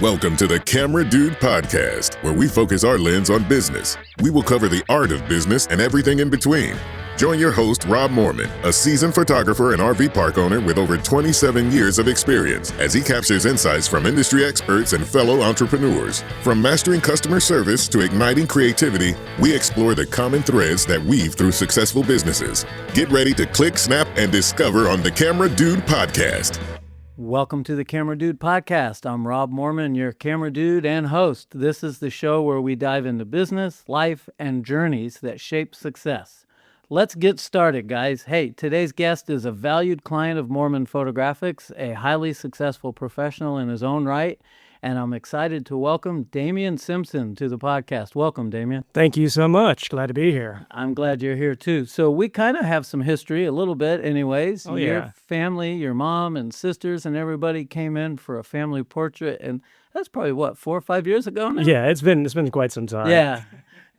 Welcome to the Camera Dude Podcast, where we focus our lens on business. We will cover the art of business and everything in between. Join your host, Rob Moorman, a seasoned photographer and RV park owner with over 27 years of experience, as he captures insights from industry experts and fellow entrepreneurs. From mastering customer service to igniting creativity, we explore the common threads that weave through successful businesses. Get ready to click, snap, and discover on the Camera Dude Podcast. Welcome to the Camera Dude Podcast. I'm Rob Moorman, your Camera Dude and host. This is the show where we dive into business, life, and journeys that shape success. Let's get started, guys. Hey, today's guest is a valued client of Moorman Photographics, a highly successful professional in his own right, and I'm excited to welcome Damian Simpson to the podcast. Welcome, Damian. Thank you so much. Glad to be here. I'm glad you're here, too. So we kind of have some history, a little bit anyways. Oh, Your yeah. family, your mom and sisters and everybody came in for a family portrait, and that's probably, 4 or 5 years ago now? Yeah, it's been quite some time. Yeah.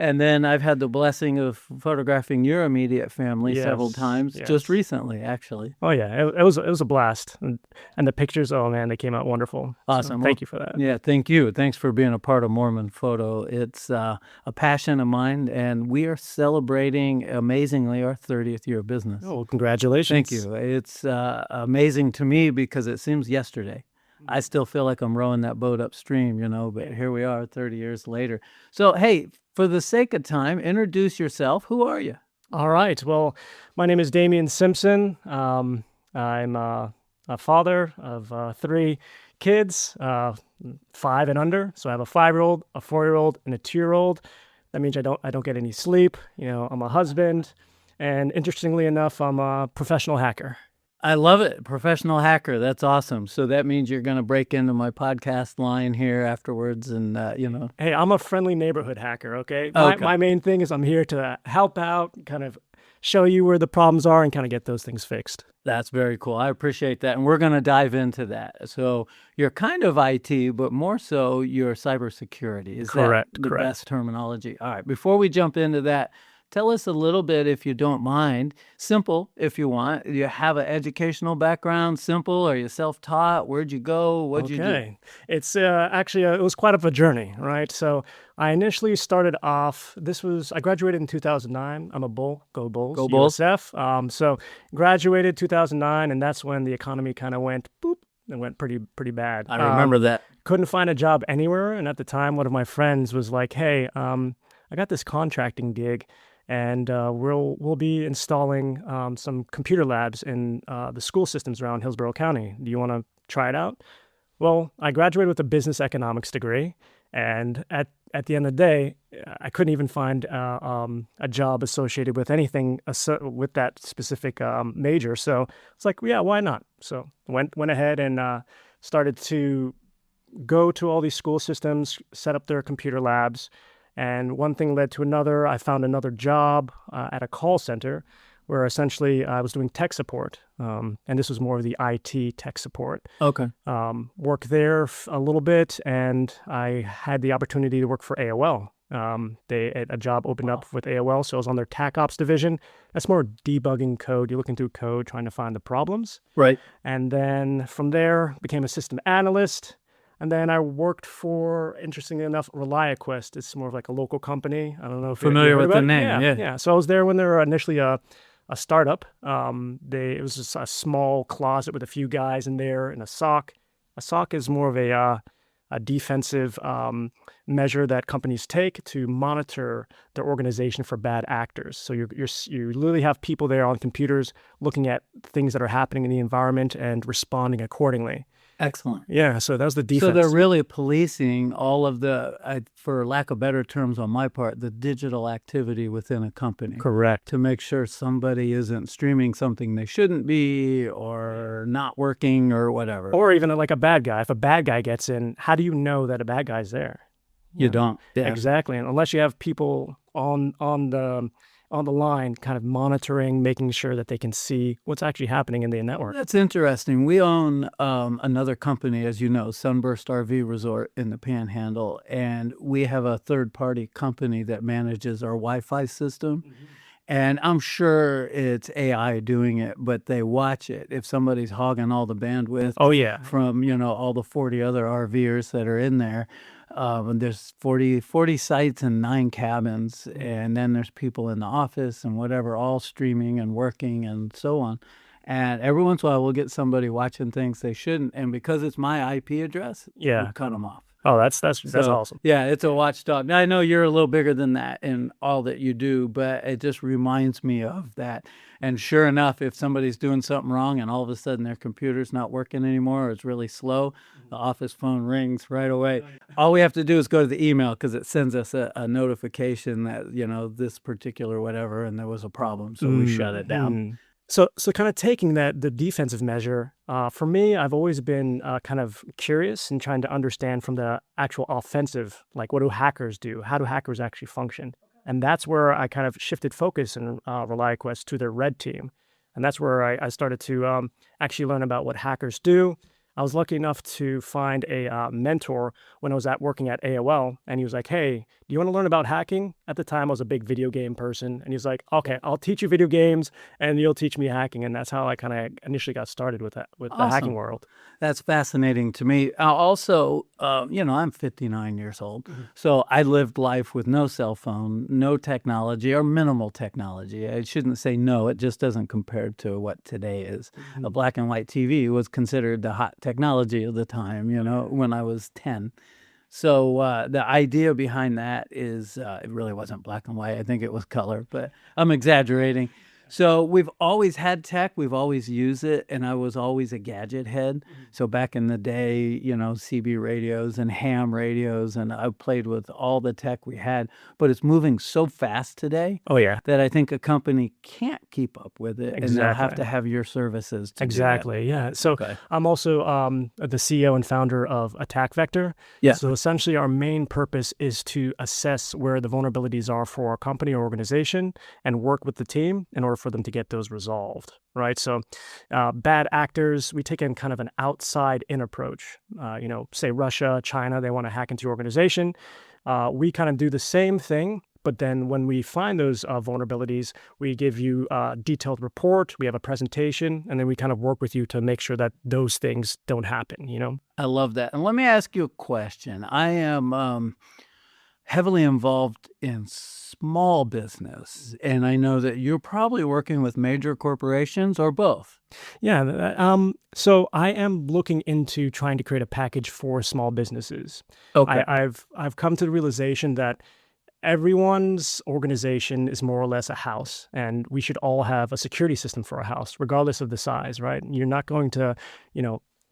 And then I've had the blessing of photographing your immediate family several times, just recently, actually. Oh yeah, it was a blast, and the pictures. Oh man, they came out wonderful. Awesome. So thank you for that. Yeah, thank you. Thanks for being a part of Moorman Photo. It's a passion of mine, and we are celebrating amazingly our 30th year of business. Oh, congratulations! Thank you. It's amazing to me because it seems yesterday. I still feel like I'm rowing that boat upstream, but here we are 30 years later. So, hey, for the sake of time, introduce yourself. Who are you? All right. Well, my name is Damian Simpson. I'm a father of 3 kids, 5 and under. So I have a 5-year-old, a 4-year-old, and a 2-year-old. That means I don't get any sleep. I'm a husband, and interestingly enough, I'm a professional hacker. I love it. Professional hacker. That's awesome. So that means you're going to break into my podcast line here afterwards and, Hey, I'm a friendly neighborhood hacker, okay? Okay. My main thing is I'm here to help out, kind of show you where the problems are and kind of get those things fixed. That's very cool. I appreciate that. And we're going to dive into that. So you're kind of IT, but more so you're cybersecurity. Is Correct, that the correct. best terminology? All right. Before we jump into that, tell us a little bit, if you don't mind, simple if you want. Do you have an educational background? Simple? Are you self-taught? Where'd you go? What'd you do? Okay. It's actually, it was quite of a journey, right? So I initially started off, I graduated in 2009. I'm a Bull, go Bulls, Go Bulls. USF. So graduated 2009, and that's when the economy kind of went boop. It went pretty bad. I remember that. Couldn't find a job anywhere. And at the time, one of my friends was like, hey, I got this contracting gig, and we'll be installing some computer labs in the school systems around Hillsborough County. Do you want to try it out? Well, I graduated with a business economics degree, and at the end of the day, I couldn't even find a job associated with anything with that specific major. So it's like, yeah, why not? So went ahead and started to go to all these school systems, set up their computer labs. And one thing led to another. I found another job at a call center where essentially I was doing tech support. And this was more of the IT tech support. Okay. Worked there a little bit, and I had the opportunity to work for AOL. A job opened up with AOL, so I was on their TAC Ops division. That's more debugging code. You're looking through code, trying to find the problems. Right. And then from there, became a system analyst. And then I worked for, interestingly enough, ReliaQuest. It's more of like a local company. I don't know if Familiar you've heard with the about it. name, Yeah. So I was there when they were initially a startup. It was just a small closet with a few guys in there and a SOC. A SOC is more of a defensive measure that companies take to monitor their organization for bad actors. So you literally have people there on computers looking at things that are happening in the environment and responding accordingly. Excellent. Yeah, so that was the defense. So they're really policing all of the, for lack of better terms on my part, the digital activity within a company. Correct. To make sure somebody isn't streaming something they shouldn't be, or not working, or whatever. Or even like a bad guy. If a bad guy gets in, how do you know that a bad guy's there? You don't. Yeah. Exactly. And unless you have people on the line kind of monitoring, making sure that they can see what's actually happening in the network. That's interesting. We own another company, as you know, Sunburst RV Resort in the Panhandle, and we have a third-party company that manages our Wi-Fi system. And I'm sure it's AI doing it, but they watch it. If somebody's hogging all the bandwidth Oh yeah. from, all the 40 other RVers that are in there, and there's 40 sites and 9 cabins, and then there's people in the office and whatever, all streaming and working and so on. And every once in a while, we'll get somebody watching things they shouldn't. And because it's my IP address, Yeah. we cut them off. Oh, that's So, awesome. Yeah, it's a watchdog. Now, I know you're a little bigger than that in all that you do, but it just reminds me of that. And sure enough, if somebody's doing something wrong and all of a sudden their computer's not working anymore or it's really slow, the office phone rings right away. All we have to do is go to the email because it sends us a notification that, this particular whatever, and there was a problem. So we shut it down. So kind of taking the defensive measure, for me, I've always been kind of curious and trying to understand from the actual offensive, like what do hackers do? How do hackers actually function? And that's where I kind of shifted focus in ReliaQuest to their red team. And that's where I started to actually learn about what hackers do. I was lucky enough to find a mentor when I was working at AOL, and he was like, hey, do you want to learn about hacking? At the time, I was a big video game person, and he was like, okay, I'll teach you video games, and you'll teach me hacking. And that's how I kind of initially got started with that, with the hacking world. That's fascinating to me. Also, I'm 59 years old, so I lived life with no cell phone, no technology, or minimal technology. I shouldn't say no, it just doesn't compare to what today is. A black and white TV was considered the hot technology of the time, when I was 10. So the idea behind that is it really wasn't black and white. I think it was color, but I'm exaggerating. So we've always had tech. We've always used it, and I was always a gadget head. So back in the day, CB radios and ham radios, and I played with all the tech we had. But it's moving so fast today that I think a company can't keep up with it, and they'll have to have your services to do that. Yeah. So I'm also the CEO and founder of Attack Vector. Yeah. So essentially our main purpose is to assess where the vulnerabilities are for our company or organization and work with the team in order for them to get those resolved, right? So bad actors, we take in kind of an outside-in approach. Say Russia, China, they want to hack into your organization. We kind of do the same thing, but then when we find those vulnerabilities, we give you a detailed report, we have a presentation, and then we kind of work with you to make sure that those things don't happen, I love that. And let me ask you a question. I am heavily involved in small business, and I know that you're probably working with major corporations or both. Yeah. So I am looking into trying to create a package for small businesses. Okay. I've come to the realization that everyone's organization is more or less a house, and we should all have a security system for a house, regardless of the size, right? You're not going to,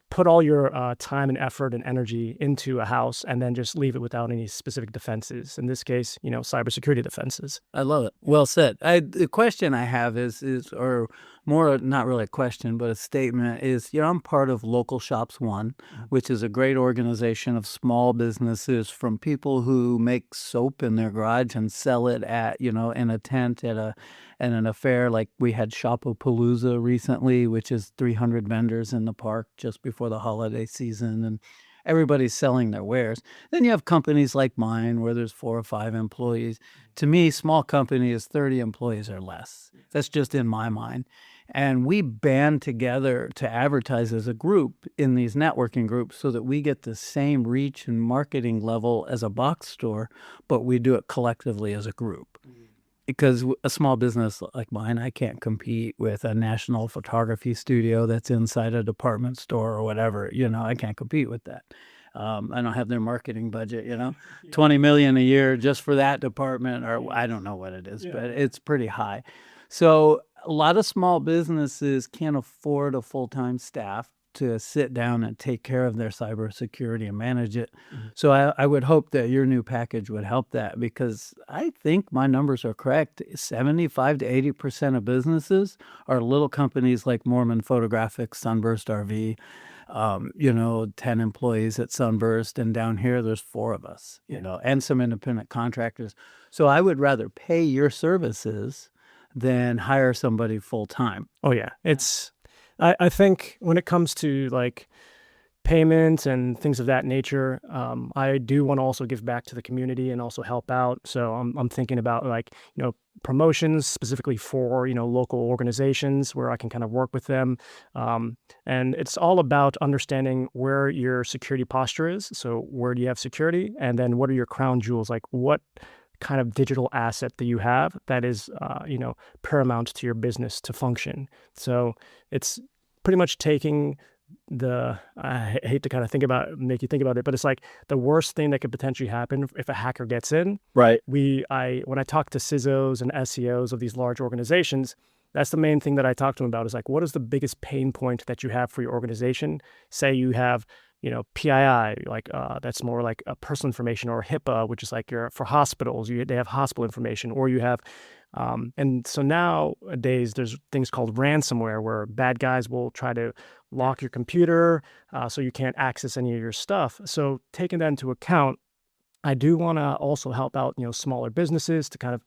put all your time and effort and energy into a house and then just leave it without any specific defenses. In this case, cybersecurity defenses. I love it. Well said. The question I have is, or more, not really a question, but a statement is, I'm part of Local Shops One, which is a great organization of small businesses, from people who make soap in their garage and sell it at, in a tent at an affair. Like we had Shopapalooza recently, which is 300 vendors in the park just before the holiday season, and everybody's selling their wares. Then you have companies like mine where there's 4 or 5 employees. To me, small company is 30 employees or less. That's just in my mind. And we band together to advertise as a group in these networking groups so that we get the same reach and marketing level as a box store, but we do it collectively as a group. Because a small business like mine, I can't compete with a national photography studio that's inside a department store or whatever. I can't compete with that. I don't have their marketing budget, $20 million a year just for that department, or I don't know what it is, but it's pretty high. So a lot of small businesses can't afford a full-time staff to sit down and take care of their cybersecurity and manage it. So I would hope that your new package would help that, because I think my numbers are correct. 75 to 80% of businesses are little companies like Moorman Photographics, Sunburst RV, 10 employees at Sunburst, and down here there's 4 of us, and some independent contractors. So I would rather pay your services than hire somebody full time. Oh yeah, I think when it comes to payments and things of that nature. I do want to also give back to the community and also help out. So I'm thinking about like, promotions specifically for, local organizations where I can kind of work with them. And it's all about understanding where your security posture is. So where do you have security? And then what are your crown jewels? Like what kind of digital asset that you have that is, paramount to your business to function. So it's pretty much taking I hate to kind of make you think about it, but it's like the worst thing that could potentially happen if a hacker gets in. Right. When I talk to CISOs and SEOs of these large organizations, that's the main thing that I talk to them about is like, what is the biggest pain point that you have for your organization? Say you have, PII, like that's more like a personal information, or HIPAA, which is like for hospitals, they have hospital information, or you have, and so nowadays there's things called ransomware where bad guys will try to lock your computer so you can't access any of your stuff. So taking that into account, I do want to also help out, smaller businesses to kind of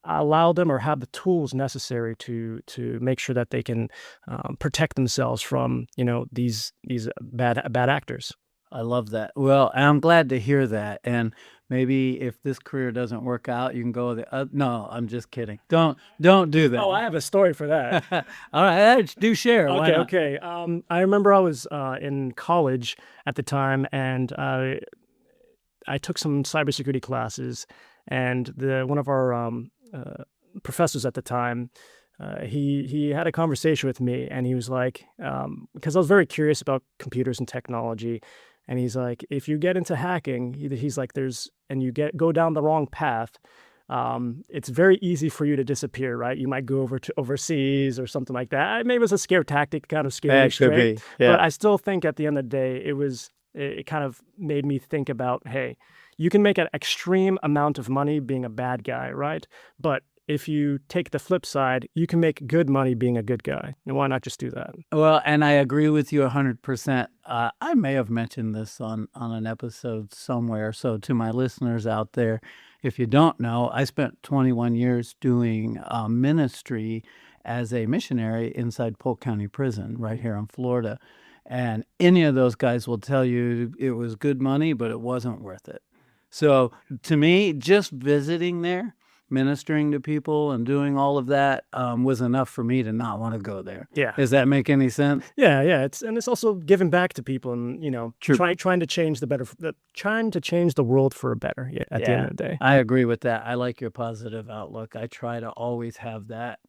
allow them or have the tools necessary to make sure that they can protect themselves from, these bad actors. I love that. Well, I'm glad to hear that. And maybe if this career doesn't work out, you can go no, I'm just kidding. Don't do that. Oh, I have a story for that. All right, do share. Why not? Okay. I remember I was in college at the time, and I took some cybersecurity classes, and one of our professors at the time, he had a conversation with me, and he was like, because I was very curious about computers and technology, and he's like, if you get into hacking, he's like, and you go down the wrong path, it's very easy for you to disappear, right? You might go over to overseas or something like that. Maybe it was a scare tactic, kind of scare me straight. Yeah. But I still think at the end of the day, it kind of made me think about, hey, you can make an extreme amount of money being a bad guy, right? But if you take the flip side, you can make good money being a good guy. And why not just do that? Well, and I agree with you 100%. I may have mentioned this on an episode somewhere. So to my listeners out there, if you don't know, I spent 21 years doing ministry as a missionary inside Polk County Prison right here in Florida. And any of those guys will tell you it was good money, but it wasn't worth it. So to me, just visiting there, ministering to people and doing all of that was enough for me to not want to go there. Yeah. Does that make any sense? Yeah. It's also giving back to people and, trying to change the world for a better at the end of the day. I agree with that. I like your positive outlook. I try to always have that.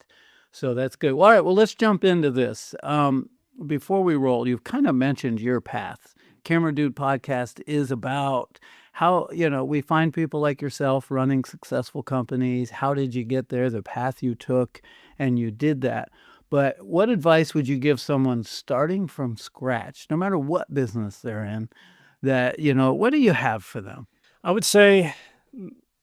So that's good. All right. Well, let's jump into this. Before we roll, you've kind of mentioned your path. Camera Dude Podcast is about how, we find people like yourself running successful companies. How did you get there? The path you took, and you did that. But what advice would you give someone starting from scratch, no matter what business they're in, that, what do you have for them? I would say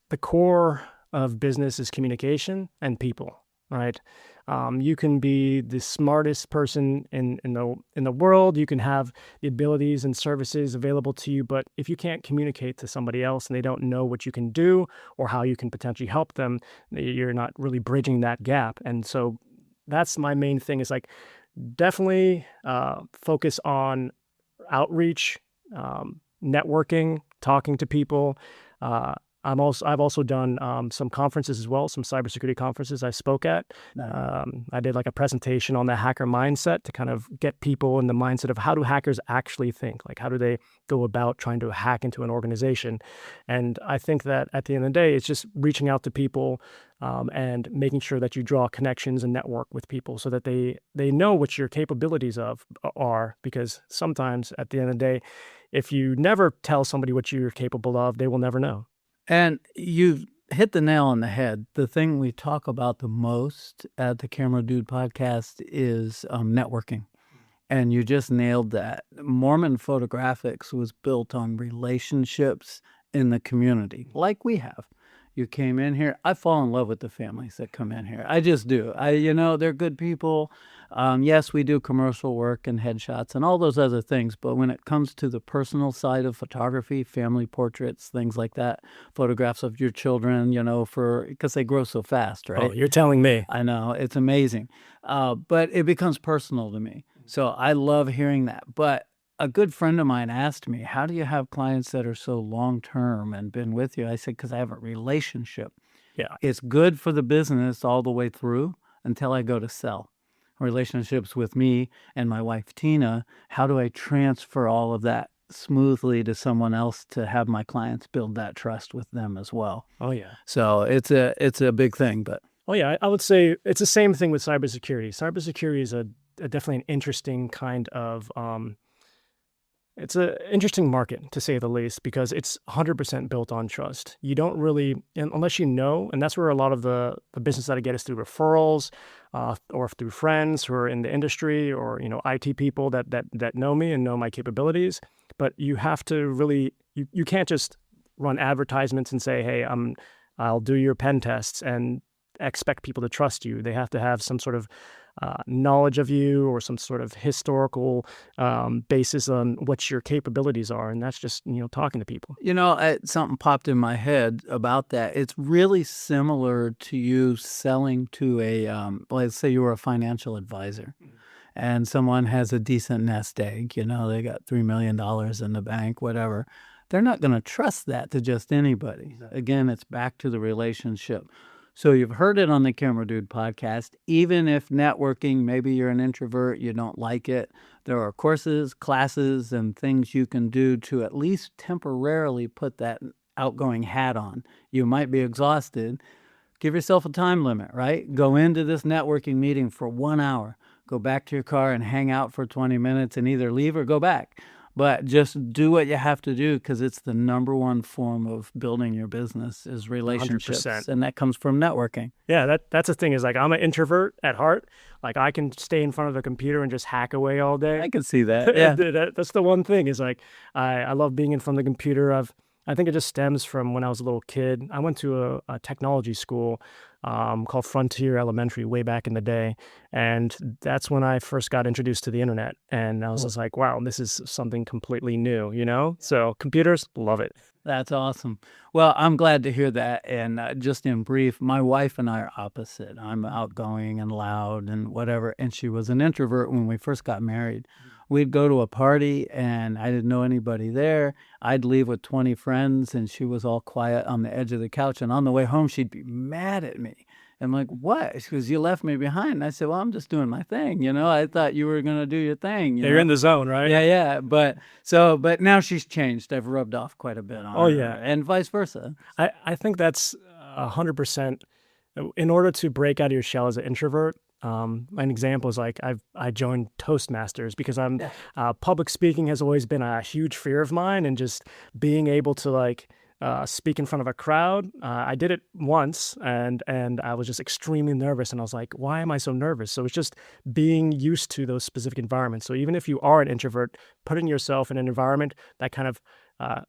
the core of business is communication and people, right? You can be the smartest person in the world. You can have the abilities and services available to you, but if you can't communicate to somebody else and they don't know what you can do or how you can potentially help them, you're not really bridging that gap. And so that's my main thing is like definitely focus on outreach, networking, talking to people. I've also done some conferences as well, some cybersecurity conferences I spoke at. I did like a presentation on the hacker mindset to kind of get people in the mindset of how do hackers actually think? Like how do they go about trying to hack into an organization? And I think that at the end of the day, it's just reaching out to people and making sure that you draw connections and network with people so that they know what your capabilities are. Because sometimes at the end of the day, if you never tell somebody what you're capable of, they will never know. And you've hit the nail on the head. The thing we talk about the most at the Camera Dude Podcast is networking. And you just nailed that. Moorman Photographics was built on relationships in the community, like we have. You came in here. I fall in love with the families that come in here. I just do. They're good people. Yes, we do commercial work and headshots and all those other things. But when it comes to the personal side of photography, family portraits, things like that, photographs of your children, because they grow so fast, right? Oh, you're telling me. I know. It's amazing. But it becomes personal to me. So I love hearing that. But a good friend of mine asked me, how do you have clients that are so long-term and been with you? I said, because I have a relationship. Yeah. It's good for the business all the way through until I go to sell. Relationships with me and my wife, Tina, how do I transfer all of that smoothly to someone else to have my clients build that trust with them as well? Oh, yeah. So it's a big thing, but. Oh, yeah. I would say it's the same thing with cybersecurity. Cybersecurity is a definitely an interesting kind of it's an interesting market, to say the least, because it's 100% built on trust. You don't really, unless you know, and that's where a lot of the business that I get is through referrals, or through friends who are in the industry, or IT people that know me and know my capabilities. But you have to really, you can't just run advertisements and say, hey, I'll do your pen tests and expect people to trust you. They have to have some sort of knowledge of you or some sort of historical basis on what your capabilities are. And that's just, talking to people. Something popped in my head about that. It's really similar to you selling to let's say you were a financial advisor and someone has a decent nest egg, they got $3 million in the bank, whatever. They're not going to trust that to just anybody. Exactly. Again, it's back to the relationship. So you've heard it on the Camera Dude podcast. Even if networking, maybe you're an introvert, you don't like it, there are courses, classes, and things you can do to at least temporarily put that outgoing hat on. You might be exhausted. Give yourself a time limit, right? Go into this networking meeting for 1 hour. Go back to your car and hang out for 20 minutes and either leave or go back. But just do what you have to do because it's the number one form of building your business is relationships. 100%. And that comes from networking. Yeah, that's the thing is like I'm an introvert at heart. Like I can stay in front of the computer and just hack away all day. I can see that. Yeah. That's the one thing is like I love being in front of the computer. I think it just stems from when I was a little kid. I went to a technology school called Frontier Elementary way back in the day. And that's when I first got introduced to the internet. And I was just like, wow, this is something completely new, So computers, love it. That's awesome. Well, I'm glad to hear that. And just in brief, my wife and I are opposite. I'm outgoing and loud and whatever. And she was an introvert when we first got married. We'd go to a party and I didn't know anybody there. I'd leave with 20 friends and she was all quiet on the edge of the couch. And on the way home, she'd be mad at me. I'm like, what? She goes, you left me behind. And I said, well, I'm just doing my thing. I thought you were going to do your thing. You're in the zone, right? Yeah. But now she's changed. I've rubbed off quite a bit on her. Oh, yeah. And vice versa. I think that's 100%. In order to break out of your shell as an introvert, an example is like I joined Toastmasters because public speaking has always been a huge fear of mine, and just being able to speak in front of a crowd. I did it once and I was just extremely nervous, and I was like, why am I so nervous? So it's just being used to those specific environments. So even if you are an introvert, putting yourself in an environment that kind of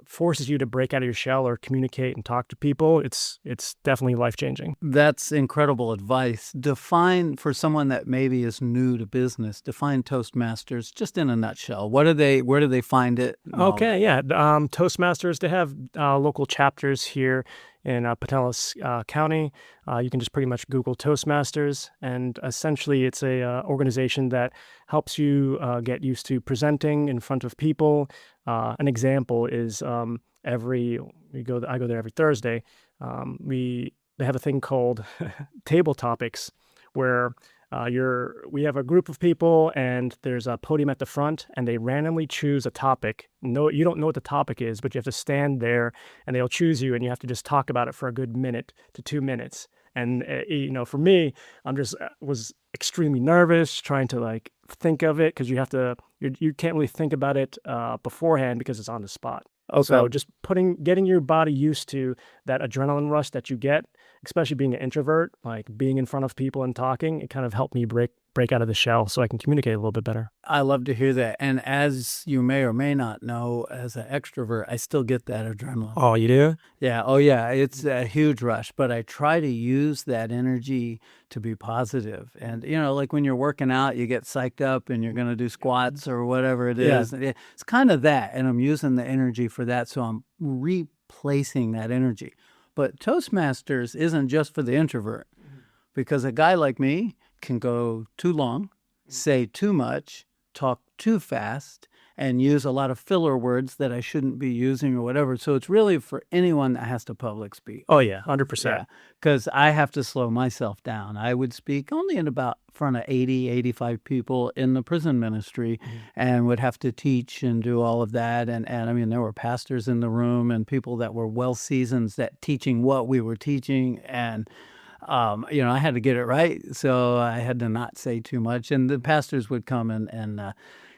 forces you to break out of your shell or communicate and talk to people, it's definitely life-changing. That's incredible advice. Define, for someone that maybe is new to business, define Toastmasters just in a nutshell. Where do they find it? Okay, yeah. Toastmasters, they have local chapters here in Pinellas County. You can just pretty much Google Toastmasters, and essentially it's a organization that helps you get used to presenting in front of people. An example is I go there every Thursday. They have a thing called table topics, where we have a group of people and there's a podium at the front and they randomly choose a topic. No, you don't know what the topic is, but you have to stand there and they'll choose you and you have to just talk about it for a good minute to 2 minutes. And for me, was extremely nervous trying to think of it, because you can't really think about it beforehand because it's on the spot. Okay. So just getting your body used to that adrenaline rush that you get, especially being an introvert, like being in front of people and talking, it kind of helped me break out of the shell so I can communicate a little bit better. I love to hear that. And as you may or may not know, as an extrovert, I still get that adrenaline. Oh, you do? Yeah. Oh, yeah. It's a huge rush, but I try to use that energy to be positive. And, like when you're working out, you get psyched up and you're going to do squats or whatever it is. Yeah. It's kind of that. And I'm using the energy for that. So I'm replacing that energy. But Toastmasters isn't just for the introvert, because a guy like me can go too long, say too much, talk too fast, and use a lot of filler words that I shouldn't be using or whatever. So it's really for anyone that has to public speak. Oh, yeah, 100%. Yeah, because I have to slow myself down. I would speak only in about front of 80, 85 people in the prison ministry and would have to teach and do all of that. And I mean, there were pastors in the room and people that were well seasoned at teaching what we were teaching. And I had to get it right. So I had to not say too much. And the pastors would come and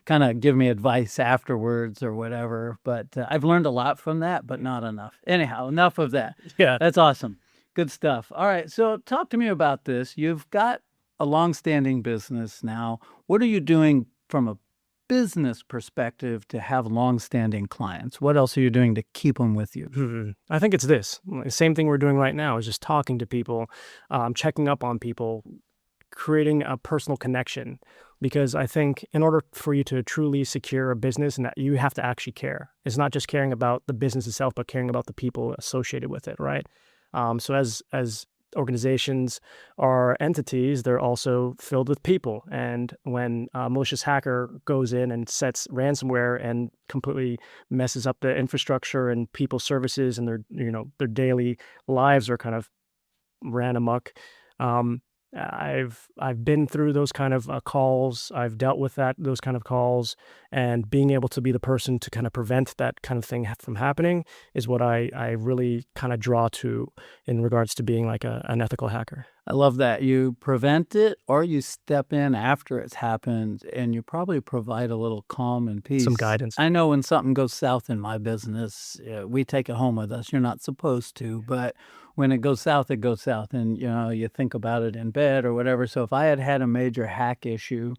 kind of give me advice afterwards or whatever. But I've learned a lot from that, but not enough. Anyhow, enough of that. Yeah. That's awesome. Good stuff. All right. So talk to me about this. You've got a long-standing business now. What are you doing from a business perspective to have long-standing clients? What else are you doing to keep them with you? I think it's this. The same thing we're doing right now is just talking to people, checking up on people, creating a personal connection. Because I think in order for you to truly secure a business, and that you have to actually care. It's not just caring about the business itself, but caring about the people associated with it, right? So as organizations are entities, they're also filled with people. And when a malicious hacker goes in and sets ransomware and completely messes up the infrastructure and people's services and their daily lives are kind of ran amok. I've been through those kind of calls. I've dealt with those kind of calls, and being able to be the person to kind of prevent that kind of thing from happening is what I really kind of draw to in regards to being like an ethical hacker. I love that. You prevent it or you step in after it's happened, and you probably provide a little calm and peace. Some guidance. I know when something goes south in my business, we take it home with us. You're not supposed to, but when it goes south, it goes south. And, you think about it in bed or whatever. So if I had a major hack issue,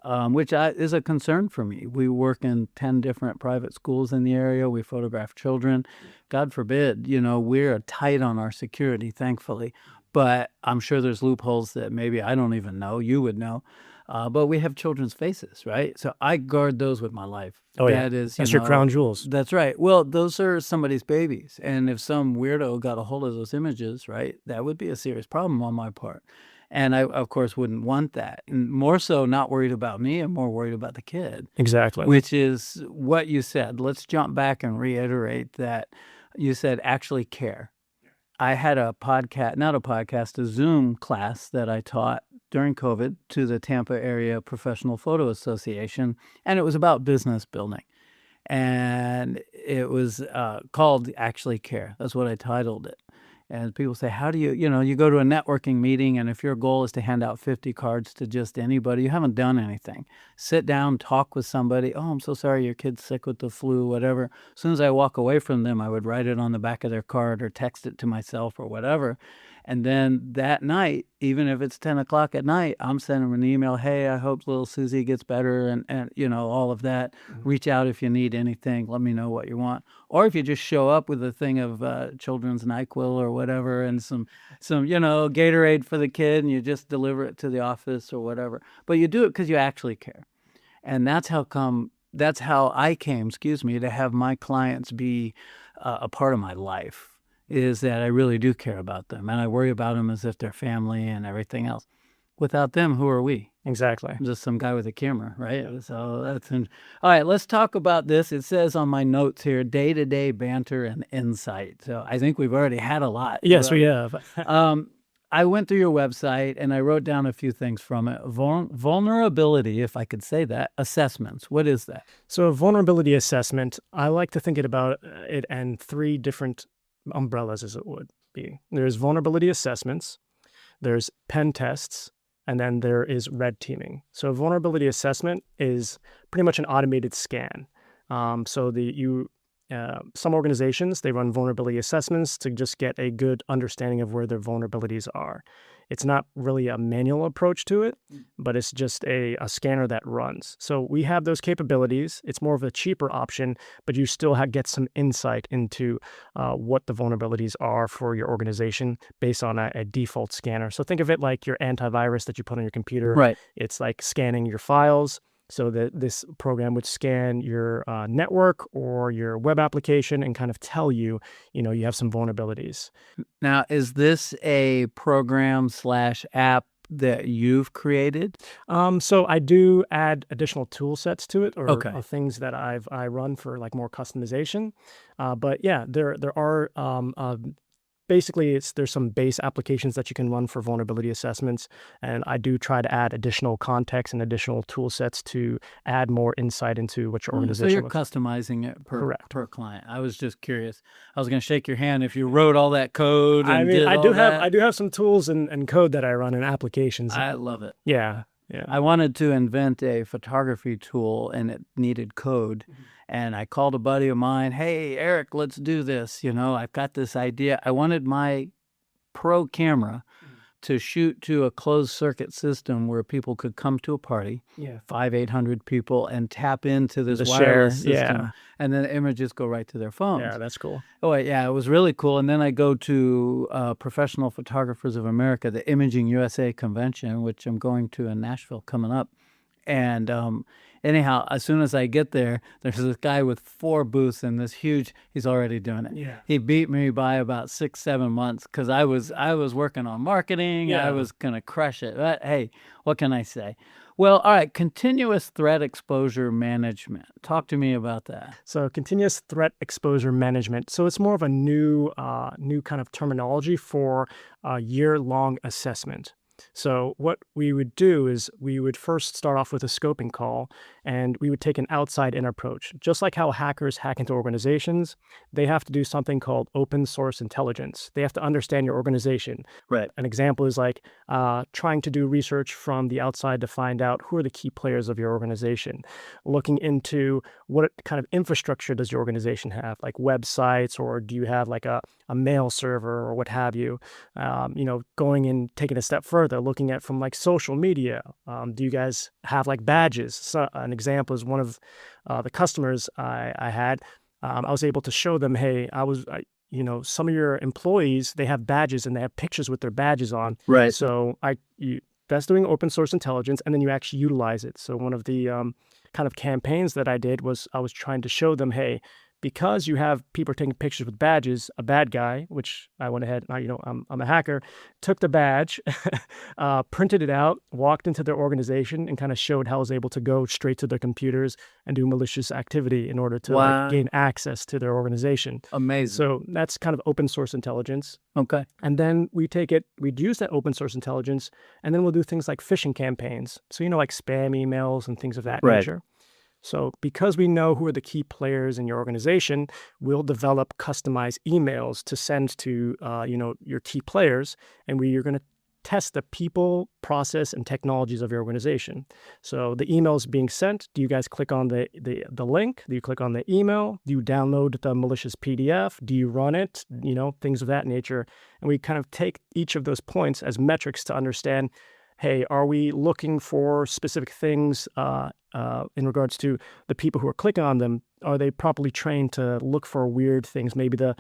which is a concern for me. We work in 10 different private schools in the area. We photograph children. God forbid, we're tight on our security, thankfully. But I'm sure there's loopholes that maybe I don't even know. You would know. But we have children's faces, right? So I guard those with my life. Oh, yeah. That's your crown jewels. That's right. Well, those are somebody's babies. And if some weirdo got a hold of those images, right, that would be a serious problem on my part. And I, of course, wouldn't want that. And more so, not worried about me, I'm more worried about the kid. Exactly. Which is what you said. Let's jump back and reiterate that you said actually care. I had a Zoom class that I taught during COVID to the Tampa Area Professional Photo Association, and it was about business building. And it was called Actually Care. That's what I titled it. And people say, how do you go to a networking meeting, and if your goal is to hand out 50 cards to just anybody, you haven't done anything. Sit down, talk with somebody. Oh, I'm so sorry, your kid's sick with the flu, whatever. As soon as I walk away from them, I would write it on the back of their card or text it to myself or whatever. And then that night, even if it's 10 o'clock at night, I'm sending them an email. Hey, I hope little Susie gets better, and all of that. Reach out if you need anything. Let me know what you want. Or if you just show up with a thing of children's NyQuil or whatever, and some Gatorade for the kid, and you just deliver it to the office or whatever. But you do it because you actually care. And that's how I came, to have my clients be a part of my life. Is that I really do care about them, and I worry about them as if they're family and everything else. Without them, who are we? Exactly. I'm just some guy with a camera, right? So all right, let's talk about this. It says on my notes here, day-to-day banter and insight. So I think we've already had a lot. Yes, we have. I went through your website and I wrote down a few things from it. Vulnerability, if I could say that, assessments. What is that? So a vulnerability assessment, I like to think about it in three different umbrellas, as it would be. There's vulnerability assessments, there's pen tests, and then there is red teaming. So a vulnerability assessment is pretty much an automated scan. Some organizations, they run vulnerability assessments to just get a good understanding of where their vulnerabilities are. It's not really a manual approach to it, but it's just a scanner that runs. So we have those capabilities. It's more of a cheaper option, but you still get some insight into what the vulnerabilities are for your organization based on a default scanner. So think of it like your antivirus that you put on your computer. Right. It's like scanning your files. So that this program would scan your network or your web application and kind of tell you, you have some vulnerabilities. Now, is this a program / app that you've created? So I do add additional tool sets to it, or Okay. things that I run for like more customization. But yeah, there are basically there's some base applications that you can run for vulnerability assessments, and I do try to add additional context and additional tool sets to add more insight into what your So organization you're looks like. customizing it Correct. per client. I was just curious. I was going to shake your hand if you wrote all that code I and mean, did I all do have that. some tools and code that I run in applications. I love it. Yeah. I wanted to invent a photography tool and it needed code. And I called a buddy of mine, hey, Eric, let's do this. I've got this idea. I wanted my pro camera to shoot to a closed circuit system where people could come to a party, Yeah. 800 people, and tap into this The wireless share, system. yeah. And then the images go right to their phones. Yeah, that's cool. Oh, yeah, it was really cool. And then I go to Professional Photographers of America, the Imaging USA convention, which I'm going to in Nashville coming up. And anyhow, as soon as I get there, there's this guy with 4 booths and this huge, he's already doing it. Yeah. He beat me by about 6-7 months because I was working on marketing. Yeah. I was going to crush it. But hey, what can I say? Well, all right, continuous threat exposure management. Talk to me about that. So continuous threat exposure management. So it's more of a new kind of terminology for a year-long assessment. So what we would do is we would first start off with a scoping call, and we would take an outside-in approach. Just like how hackers hack into organizations, they have to do something called open source intelligence. They have to understand your organization. Right. An example is like trying to do research from the outside to find out who are the key players of your organization, looking into what kind of infrastructure does your organization have, like websites, or do you have like a mail server or what have you. Going and taking a step further, looking at from like social media. Do you guys have like badges? So an example is one of the customers I had. I was able to show them, hey, some of your employees, they have badges and they have pictures with their badges on. Right. So that's doing open source intelligence, and then you actually utilize it. So one of the kind of campaigns that I did was I was trying to show them, hey, because you have people taking pictures with badges, a bad guy, which I went ahead, I'm a hacker, took the badge, printed it out, walked into their organization, and kind of showed how I was able to go straight to their computers and do malicious activity in order to Wow. gain access to their organization. Amazing. So that's kind of open source intelligence. Okay. And then we'd use that open source intelligence, and then we'll do things like phishing campaigns. So, like spam emails and things of that Right. nature. So because we know who are the key players in your organization, we'll develop customized emails to send to, your key players, and you're going to test the people, process, and technologies of your organization. So the emails being sent, do you guys click on the link? Do you click on the email? Do you download the malicious PDF? Do you run it? Things of that nature. And we kind of take each of those points as metrics to understand, hey, are we looking for specific things in regards to the people who are clicking on them? Are they properly trained to look for weird things? Maybe the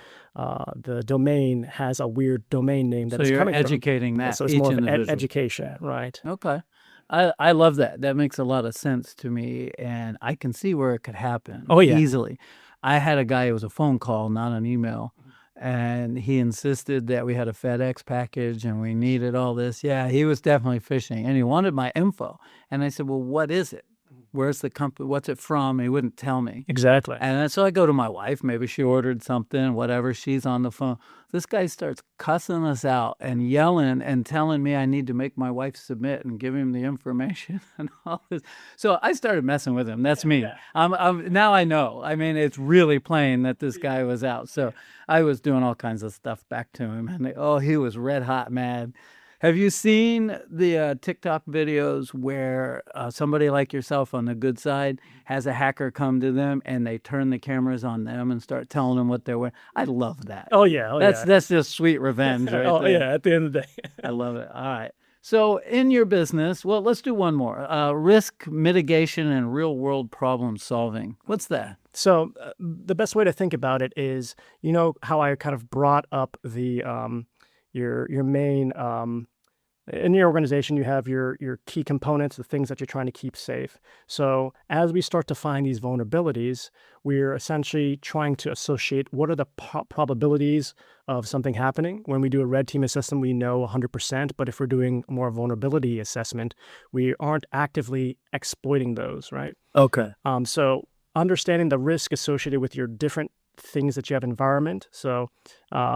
domain has a weird domain name that So it's you're coming educating from. that So it's each more of an individual. education, right? Okay. I love that. That makes a lot of sense to me, and I can see where it could happen. Oh, yeah. Easily. I had a guy, it was a phone call, not an email, and he insisted that we had a FedEx package and we needed all this. Yeah, he was definitely phishing, and he wanted my info. And I said, well, what is it? Where's the company? What's it from? He wouldn't tell me. Exactly. And then, so I go to my wife. Maybe she ordered something, whatever. She's on the phone. This guy starts cussing us out and yelling and telling me I need to make my wife submit and give him the information and all this. So I started messing with him. That's me. Yeah. Now I know. I mean, it's really plain that this guy was out. So I was doing all kinds of stuff back to him. And he was red hot mad. Have you seen the TikTok videos where somebody like yourself on the good side has a hacker come to them and they turn the cameras on them and start telling them what they're wearing? I love that. Oh, yeah. That's just sweet revenge right there. Yeah, at the end of the day. I love it. All right. So in your business, well, let's do one more. Risk mitigation and real-world problem solving. What's that? So the best way to think about it is, how I kind of brought up the your main in your organization, you have your key components, the things that you're trying to keep safe. So as we start to find these vulnerabilities, we're essentially trying to associate what are the probabilities of something happening. When we do a red team assessment, we know 100%, but if we're doing more vulnerability assessment, we aren't actively exploiting those, right? Okay. So understanding the risk associated with your different things that you have environment. So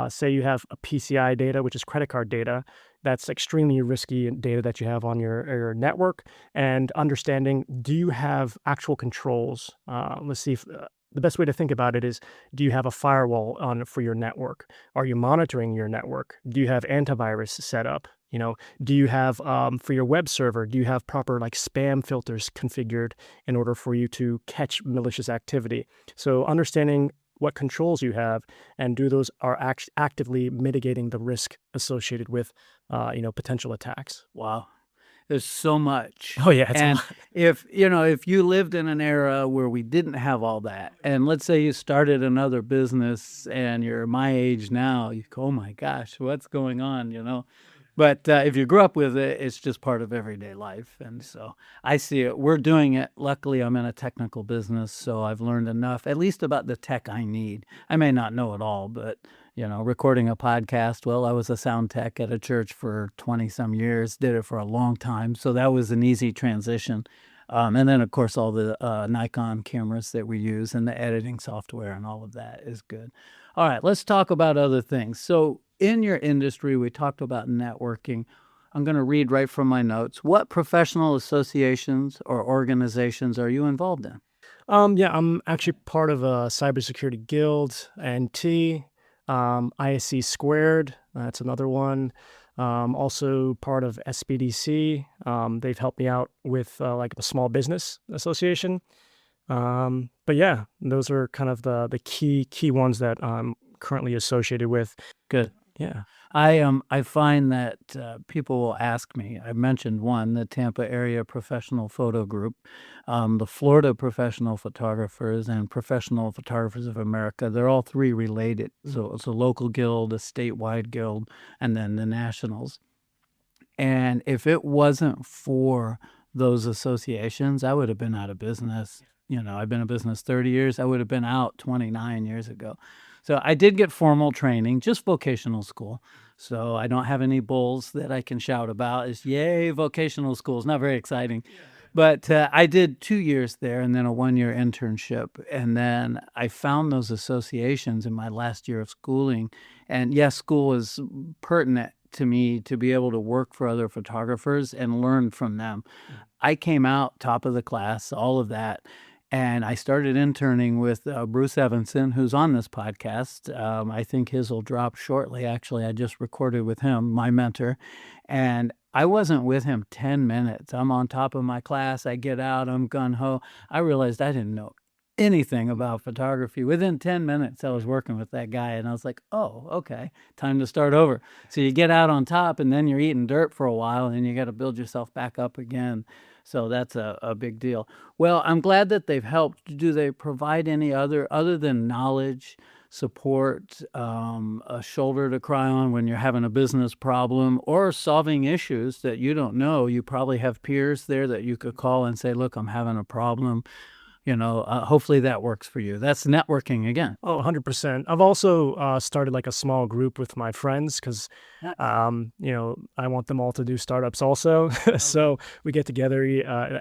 say you have a PCI data, which is credit card data. That's extremely risky data that you have on your network, and understanding, do you have actual controls? Let's see if the best way to think about it is, do you have a firewall on for your network? Are you monitoring your network? Do you have antivirus set up? Do you have for your web server, do you have proper like spam filters configured in order for you to catch malicious activity? So understanding what controls you have, and do those are actively mitigating the risk associated with, potential attacks. Wow. There's so much. Oh yeah, it's a And lot. if you lived in an era where we didn't have all that, and let's say you started another business and you're my age now, you go, oh my gosh, what's going on? But if you grew up with it, it's just part of everyday life. And so I see it. We're doing it. Luckily, I'm in a technical business, so I've learned enough, at least about the tech I need. I may not know it all, but, recording a podcast, well, I was a sound tech at a church for 20 some years, did it for a long time. So that was an easy transition. And then, of course, all the Nikon cameras that we use and the editing software and all of that is good. All right, let's talk about other things. So in your industry, we talked about networking. I'm going to read right from my notes. What professional associations or organizations are you involved in? Yeah, I'm actually part of a cybersecurity guild, NT, ISC Squared. That's another one. Also part of SBDC. They've helped me out with like a small business association. But yeah, those are kind of the key ones that I'm currently associated with. Good. Yeah. I find that people will ask me. I mentioned one, the Tampa Area Professional Photo Group, the Florida Professional Photographers, and Professional Photographers of America. They're all three related. So it's a local guild, a statewide guild, and then the nationals. And if it wasn't for those associations, I would have been out of business. I've been in business 30 years. I would have been out 29 years ago. So I did get formal training, just vocational school. So I don't have any bulls that I can shout about. It's yay, vocational school. It's not very exciting. But I did 2 years there and then a 1-year internship. And then I found those associations in my last year of schooling. And yes, school is pertinent to me to be able to work for other photographers and learn from them. I came out top of the class, all of that. And I started interning with Bruce Evanson, who's on this podcast. I think his will drop shortly. Actually, I just recorded with him, my mentor. And I wasn't with him 10 minutes. I'm on top of my class. I get out. I'm gung-ho. I realized I didn't know anything about photography. Within 10 minutes, I was working with that guy. And I was like, oh, okay, time to start over. So you get out on top, and then you're eating dirt for a while, and then you got to build yourself back up again. So that's a big deal. Well, I'm glad that they've helped. Do they provide any other than knowledge, support, a shoulder to cry on when you're having a business problem or solving issues that you don't know? You probably have peers there that you could call and say, look, I'm having a problem. Hopefully that works for you. That's networking again. Oh, 100%. I've also started like a small group with my friends because, I want them all to do startups also. So we get together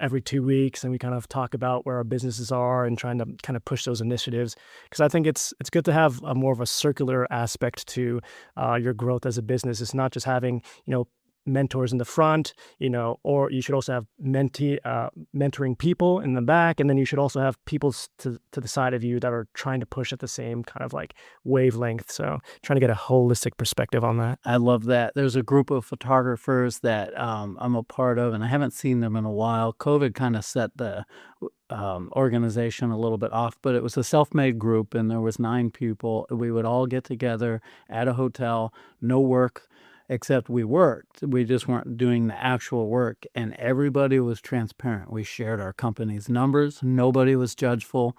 every 2 weeks and we kind of talk about where our businesses are and trying to kind of push those initiatives. Because I think it's good to have a more of a circular aspect to your growth as a business. It's not just having, mentors in the front, or you should also have mentoring people in the back, and then you should also have people to the side of you that are trying to push at the same kind of like wavelength. So trying to get a holistic perspective on that. I love that. There's a group of photographers that I'm a part of, and I haven't seen them in a while. COVID kind of set the organization a little bit off, but it was a self-made group, and there was 9 people. We would all get together at a hotel, no work. except we worked. We just weren't doing the actual work, and everybody was transparent. We shared our company's numbers. Nobody was judgmental,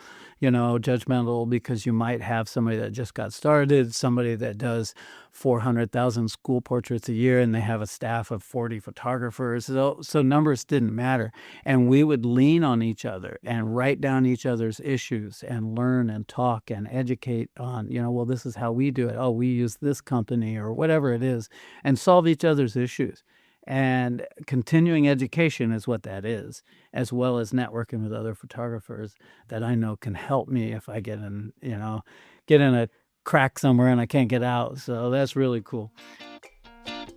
because you might have somebody that just got started, somebody that does 400,000 school portraits a year, and they have a staff of 40 photographers. So numbers didn't matter. And we would lean on each other and write down each other's issues and learn and talk and educate on, well, this is how we do it. Oh, we use this company or whatever it is, and solve each other's issues. And continuing education is what that is, as well as networking with other photographers that I know can help me if I get in a crack somewhere and I can't get out. So that's really cool.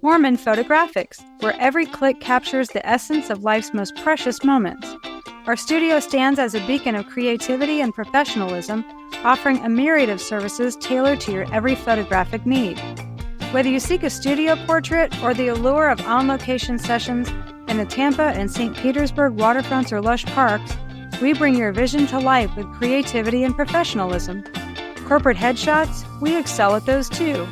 Moorman Photographics, where every click captures the essence of life's most precious moments. Our studio stands as a beacon of creativity and professionalism, offering a myriad of services tailored to your every photographic need. Whether you seek a studio portrait or the allure of on-location sessions in the Tampa and St. Petersburg waterfronts or lush parks, we bring your vision to life with creativity and professionalism. Corporate headshots, we excel at those too,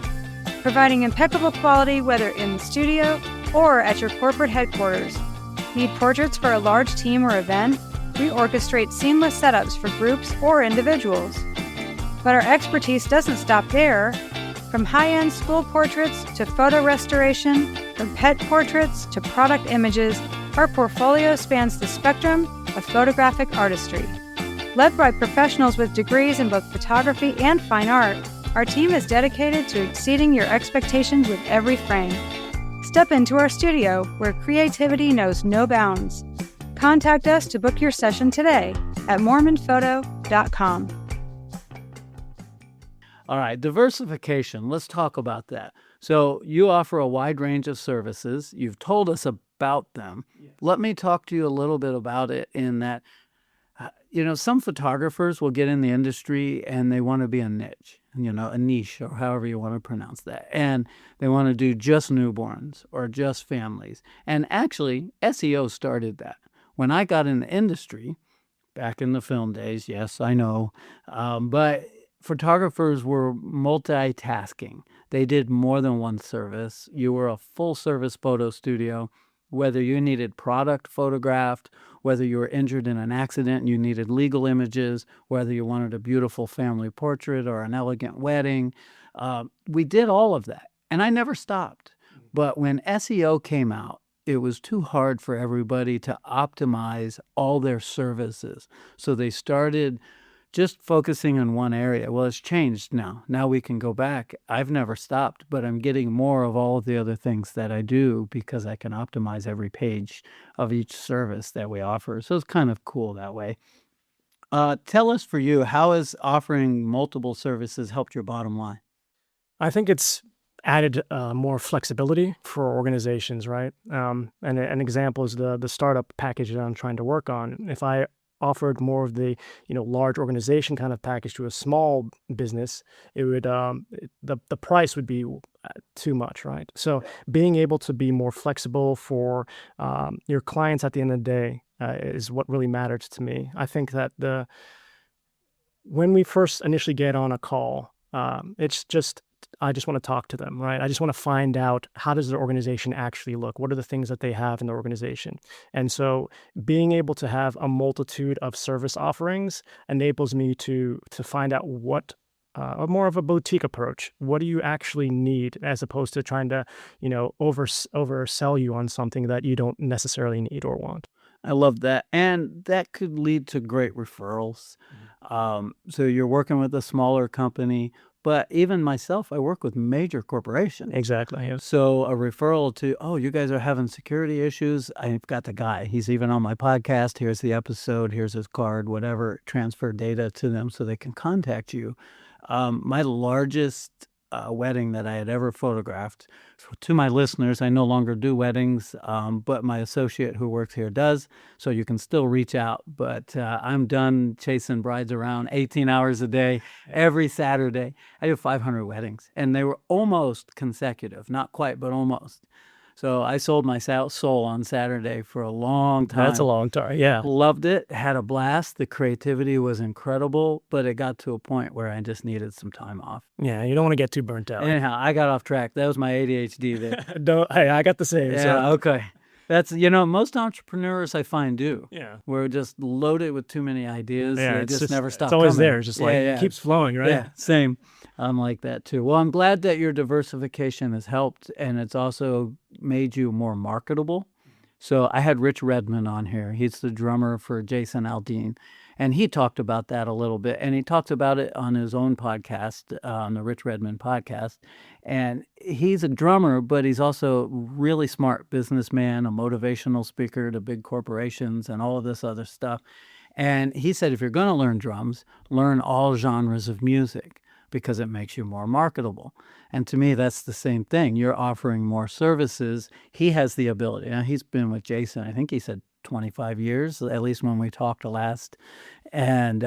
providing impeccable quality whether in the studio or at your corporate headquarters. Need portraits for a large team or event? We orchestrate seamless setups for groups or individuals. But our expertise doesn't stop there. From high-end school portraits to photo restoration, from pet portraits to product images, our portfolio spans the spectrum of photographic artistry. Led by professionals with degrees in both photography and fine art, our team is dedicated to exceeding your expectations with every frame. Step into our studio, where creativity knows no bounds. Contact us to book your session today at moormanphoto.com. All right, diversification. Let's talk about that. So you offer a wide range of services. You've told us about them. Yes. Let me talk to you a little bit about it in that, some photographers will get in the industry and they want to be a niche, a niche, or however you want to pronounce that. And they want to do just newborns or just families. And actually, SEO started that. When I got in the industry, back in the film days, yes, I know, but photographers were multitasking. They did more than one service. You were a full-service photo studio, whether you needed product photographed, whether you were injured in an accident and you needed legal images, whether you wanted a beautiful family portrait or an elegant wedding. We did all of that, and I never stopped. But when SEO came out, it was too hard for everybody to optimize all their services. So they started just focusing on one area. Well, it's changed now. Now we can go back. I've never stopped, but I'm getting more of all of the other things that I do because I can optimize every page of each service that we offer. So it's kind of cool that way. Tell us, for you, how has offering multiple services helped your bottom line? I think it's added more flexibility for organizations, right? And an example is the startup package that I'm trying to work on. If I offered more of the large organization kind of package to a small business, it would the price would be too much, right? So being able to be more flexible for your clients at the end of the day is what really matters to me. I think that when we first initially get on a call, I just want to talk to them, right? I just want to find out, how does their organization actually look? What are the things that they have in the organization? And so being able to have a multitude of service offerings enables me to find out what more of a boutique approach. What do you actually need, as opposed to trying to, oversell you on something that you don't necessarily need or want. I love that. And that could lead to great referrals. So you're working with a smaller company, but even myself, I work with major corporations. Exactly. Yeah. So a referral to, you guys are having security issues. I've got the guy. He's even on my podcast. Here's the episode. Here's his card, whatever. Transfer data to them so they can contact you. My largest wedding that I had ever photographed. To my listeners, I no longer do weddings, but my associate who works here does, so you can still reach out. But I'm done chasing brides around 18 hours a day, every Saturday. I do 500 weddings, and they were almost consecutive, not quite, but almost. So I sold my soul on Saturday for a long time. That's a long time. Yeah. Loved it, had a blast. The creativity was incredible, but it got to a point where I just needed some time off. Yeah. You don't want to get too burnt out. Anyhow, I got off track. That was my ADHD there. Hey, I got the same. Yeah, So. okay. That's, most entrepreneurs I find do. Yeah. We're just loaded with too many ideas. Yeah, They it's just never stop It's always coming. there. It's just like, it keeps flowing, right? Yeah, same. I'm like that too. Well, I'm glad that your diversification has helped, and it's also made you more marketable. So I had Rich Redmond on here. He's the drummer for Jason Aldean, and he talked about that a little bit, and he talks about it on his own podcast, on the Rich Redmond podcast. And he's a drummer, but he's also a really smart businessman, a motivational speaker to big corporations and all of this other stuff. And he said, if you're going to learn drums, learn all genres of music, because it makes you more marketable. And to me, that's the same thing. You're offering more services. He has the ability. Now, he's been with Jason, I think he said 25 years, at least when we talked last. And,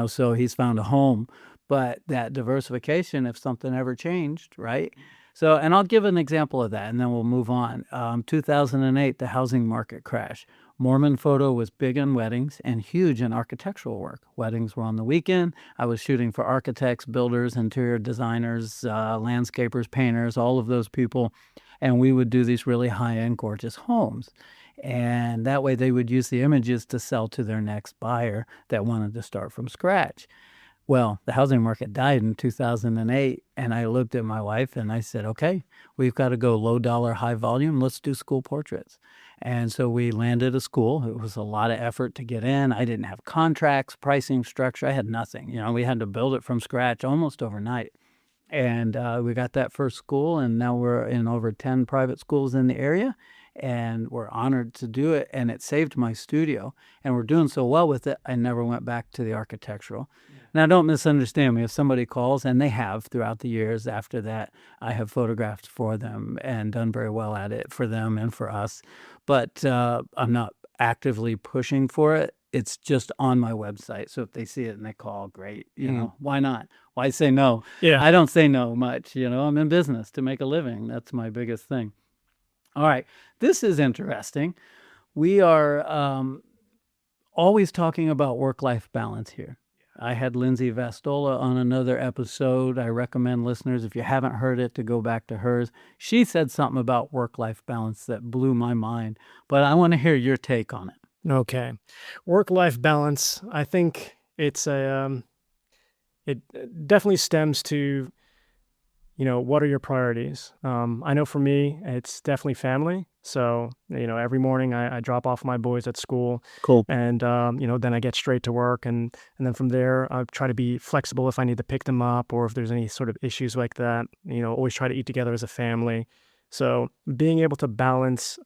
so he's found a home. But that diversification, if something ever changed, right? So, and I'll give an example of that, and then we'll move on. 2008, the housing market crash. Moorman Photo was big in weddings and huge in architectural work. Weddings were on the weekend. I was shooting for architects, builders, interior designers, landscapers, painters, all of those people. And we would do these really high-end, gorgeous homes. And that way they would use the images to sell to their next buyer that wanted to start from scratch. Well, the housing market died in 2008, and I looked at my wife and I said, okay, we've got to go low dollar, high volume. Let's do school portraits. And so we landed a school. It was a lot of effort to get in. I didn't have contracts, pricing structure. I had nothing. We had to build it from scratch almost overnight. And we got that first school, and now we're in over 10 private schools in the area. And we're honored to do it, and it saved my studio. And we're doing so well with it, I never went back to the architectural. Yeah. Now, don't misunderstand me. If somebody calls, and they have throughout the years after that, I have photographed for them and done very well at it for them and for us. But I'm not actively pushing for it. It's just on my website. So if they see it and they call, great. Why not? Why say no? Yeah. I don't say no much. I'm in business to make a living. That's my biggest thing. All right, this is interesting. We are always talking about work-life balance here. I had Lindsay Vastola on another episode. I recommend listeners, if you haven't heard it, to go back to hers. She said something about work-life balance that blew my mind, but I want to hear your take on it. Okay. Work-life balance, I think it's it definitely stems to, what are your priorities? I know for me, it's definitely family. So, every morning I drop off my boys at school. Cool. And, then I get straight to work. And then from there, I try to be flexible if I need to pick them up or if there's any sort of issues like that. Always try to eat together as a family. So being able to balance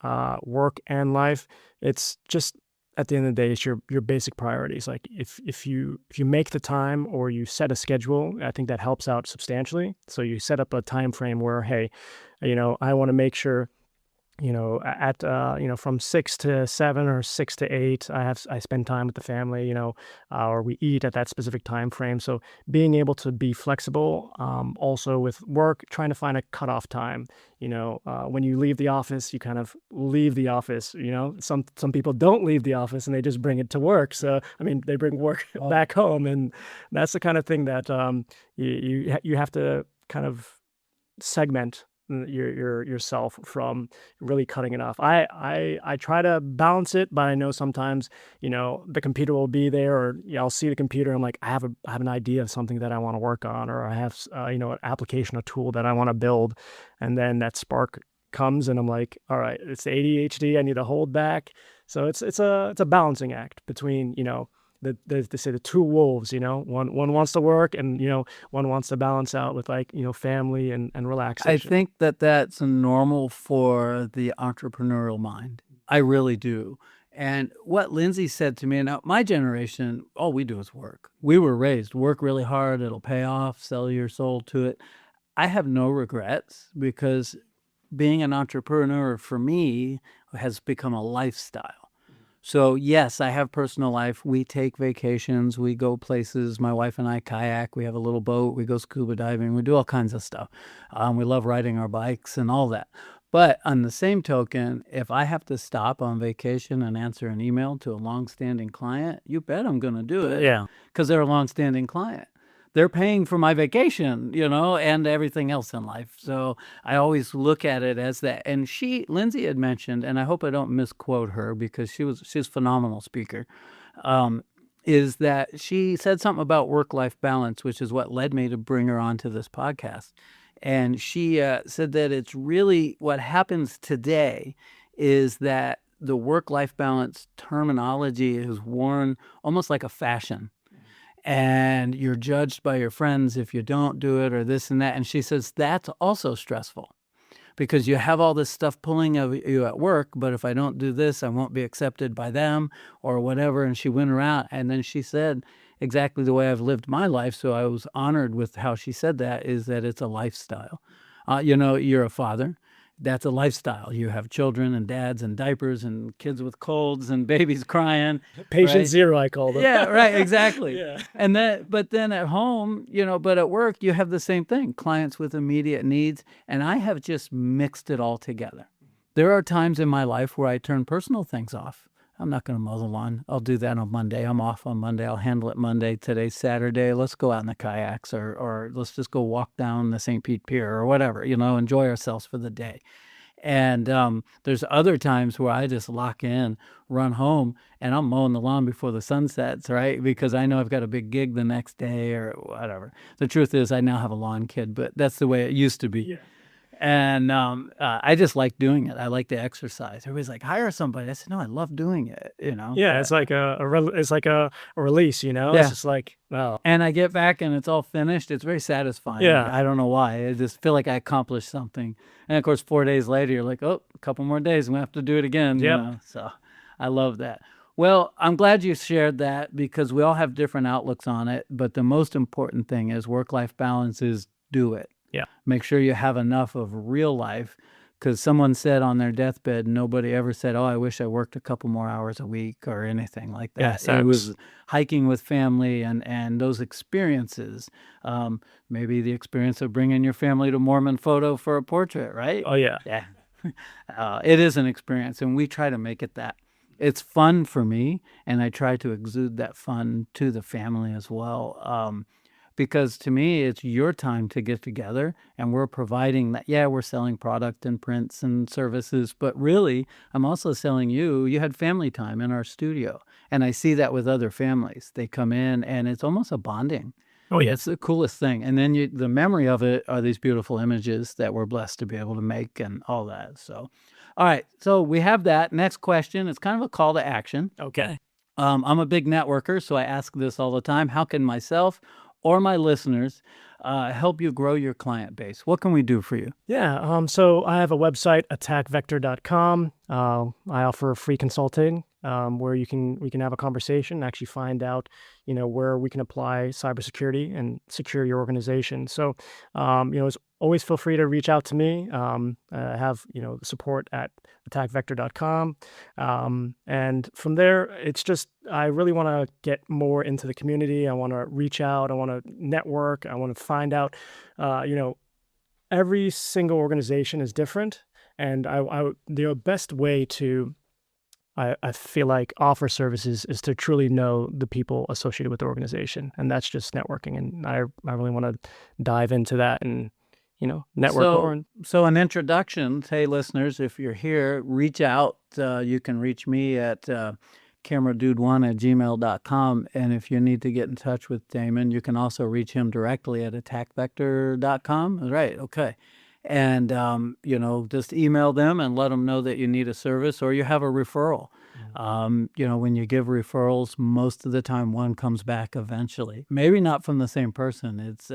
work and life, it's just, at the end of the day, it's your basic priorities. Like if you make the time or you set a schedule, I think that helps out substantially. So you set up a time frame where, hey, I want to make sure, at from 6 to 7 or 6 to 8, I spend time with the family, or we eat at that specific time frame. So being able to be flexible, also with work, trying to find a cutoff time. When you leave the office, you kind of leave the office. Some people don't leave the office and they just bring it to work. So they bring work back home, and that's the kind of thing that you have to kind of segment yourself from really cutting it off. I try to balance it, but I know sometimes the computer will be there, or I'll see the computer. I'm like, I have an idea of something that I want to work on, or I have an application, a tool that I want to build, and then that spark comes, and I'm like, all right, it's ADHD. I need to hold back. So it's a balancing act between they say the two wolves, one wants to work and, one wants to balance out with family and relaxation. I think that's normal for the entrepreneurial mind. I really do. And what Lindsay said to me, now my generation, all we do is work. We were raised, work really hard, it'll pay off, sell your soul to it. I have no regrets because being an entrepreneur for me has become a lifestyle. So yes, I have personal life. We take vacations. We go places. My wife and I kayak. We have a little boat. We go scuba diving. We do all kinds of stuff. We love riding our bikes and all that. But on the same token, if I have to stop on vacation and answer an email to a longstanding client, you bet I'm going to do it. Yeah. Because they're a longstanding client. They're paying for my vacation, and everything else in life. So I always look at it as that. And Lindsay had mentioned, and I hope I don't misquote her because she's a phenomenal speaker, is that she said something about work-life balance, which is what led me to bring her onto this podcast. And she said that it's really what happens today is that the work-life balance terminology is worn almost like a fashion. And you're judged by your friends if you don't do it or this and that. And she says that's also stressful because you have all this stuff pulling of you at work, but if I don't do this, I won't be accepted by them or whatever. And she went around and then she said exactly the way I've lived my life. So I was honored with how she said that, is that it's a lifestyle. You're a father. That's a lifestyle. You have children and dads and diapers and kids with colds and babies crying. Patient right? zero, I call them. Yeah, right, exactly. Yeah. But then at home, but at work, you have the same thing. Clients with immediate needs. And I have just mixed it all together. There are times in my life where I turn personal things off. I'm not going to mow the lawn. I'll do that on Monday. I'm off on Monday. I'll handle it Monday. Today's Saturday. Let's go out in the kayaks or let's just go walk down the St. Pete Pier or whatever, enjoy ourselves for the day. And there's other times where I just lock in, run home, and I'm mowing the lawn before the sun sets, right? Because I know I've got a big gig the next day or whatever. The truth is I now have a lawn kid, but that's the way it used to be. Yeah. And I just like doing it. I like to exercise. Everybody's like, hire somebody. I said, no, I love doing it, Yeah, it's like a release, Yeah. It's just like, wow. And I get back and it's all finished. It's very satisfying. Yeah. I don't know why. I just feel like I accomplished something. And of course, 4 days later, you're like, oh, a couple more days, I'm going to have to do it again. Yep. So I love that. Well, I'm glad you shared that because we all have different outlooks on it. But the most important thing is work-life balance is do it. Yeah. Make sure you have enough of real life, because someone said on their deathbed, nobody ever said, oh, I wish I worked a couple more hours a week or anything like that. Yes, it was hiking with family and those experiences. Maybe the experience of bringing your family to Moorman Photo for a portrait, right? Oh, yeah. Yeah. It is an experience, and we try to make it that. It's fun for me, and I try to exude that fun to the family as well. Because to me, it's your time to get together, and we're providing that. Yeah, we're selling product and prints and services, but really, I'm also selling you had family time in our studio. And I see that with other families. They come in, and it's almost a bonding. Oh, yeah. It's the coolest thing. And then the memory of it are these beautiful images that we're blessed to be able to make and all that. So, all right. So we have that. Next question. It's kind of a call to action. Okay. I'm a big networker, so I ask this all the time. How can myself or my listeners help you grow your client base? What can we do for you? Yeah, so I have a website, attackvector.com. I offer free consulting where we can have a conversation, actually find out, where we can apply cybersecurity and secure your organization. So, always feel free to reach out to me. I have, support at attackvector.com. And from there, it's just, I really want to get more into the community. I want to reach out. I want to network. I want to find out, every single organization is different. And the best way to, I feel like, offer services is to truly know the people associated with the organization. And that's just networking. And I really want to dive into that and, network. So an introduction, hey, listeners, if you're here, reach out. You can reach me at cameradude1@gmail.com. And if you need to get in touch with Damon, you can also reach him directly at attackvector.com. Right, okay. And, just email them and let them know that you need a service or you have a referral. When you give referrals, most of the time one comes back eventually. Maybe not from the same person. It's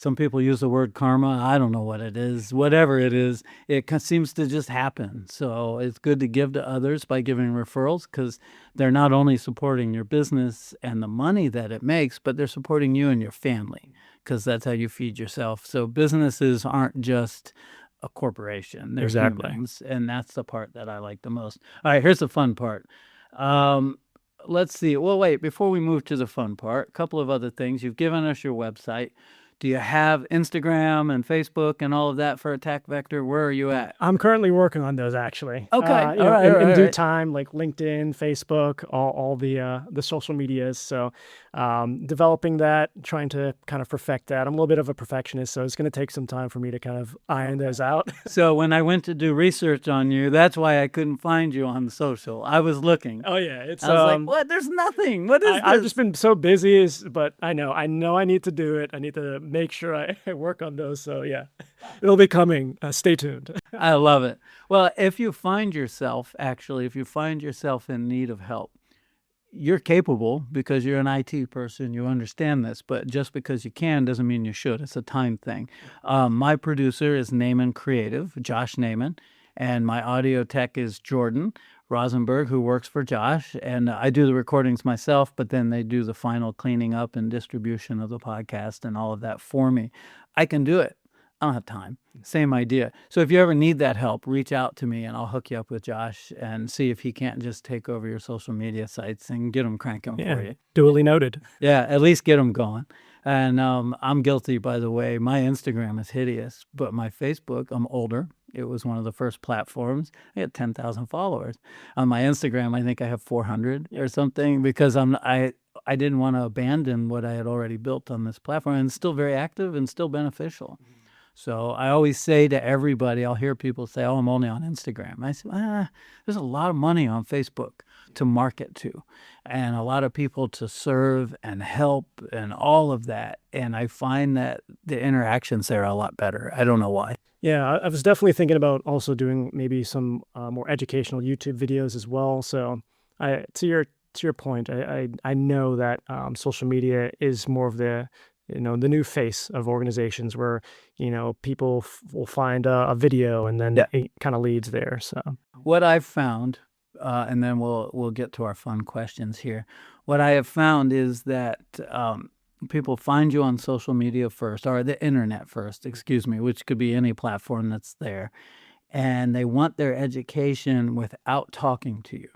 some people use the word karma. I don't know what it is. Whatever it is, it seems to just happen. So it's good to give to others by giving referrals because they're not only supporting your business and the money that it makes, but they're supporting you and your family because that's how you feed yourself. So businesses aren't just a corporation. They're Exactly. humans, and that's the part that I like the most. All right, here's the fun part. Let's see. Well, wait, before we move to the fun part, a couple of other things. You've given us your website. Do you have Instagram and Facebook and all of that for Attack Vector? Where are you at? I'm currently working on those, actually. Okay. In due time, like LinkedIn, Facebook, all the social medias. So developing that, trying to kind of perfect that. I'm a little bit of a perfectionist, so it's going to take some time for me to kind of iron those out. So when I went to do research on you, that's why I couldn't find you on the social. I was looking. Oh yeah, I was like, what? There's nothing. What is this? I've just been so busy, but I know I need to do it. I need to make sure I work on those. So yeah, it'll be coming. Stay tuned. I love it. Well, if you find yourself in need of help, you're capable because you're an IT person. You understand this, but just because you can doesn't mean you should. It's a time thing. My producer is Naaman Creative, Josh Naaman, and my audio tech is Jordan Rosenberg, who works for Josh. And I do the recordings myself, but then they do the final cleaning up and distribution of the podcast and all of that for me. I can do it. I don't have time. Same idea. So if you ever need that help, reach out to me and I'll hook you up with Josh and see if he can't just take over your social media sites and get them cranking for you. Duly noted. Yeah, at least get them going. And I'm guilty, by the way. My Instagram is hideous, but my Facebook, I'm older. It was one of the first platforms. I had 10,000 followers. On my Instagram, I think I have 400 or something because I didn't want to abandon what I had already built on this platform, and it's still very active and still beneficial. So I always say to everybody, I'll hear people say, oh, I'm only on Instagram. I say, there's a lot of money on Facebook to market to and a lot of people to serve and help and all of that. And I find that the interactions there are a lot better. I don't know why. Yeah, I was definitely thinking about also doing maybe some more educational YouTube videos as well. So to your point, I know that social media is more of the new face of organizations where, people will find a video and then it kind of leads there. So what I've found, and then we'll get to our fun questions here. What I have found is that people find you on social media first, or the internet first, which could be any platform that's there. And they want their education without talking to you.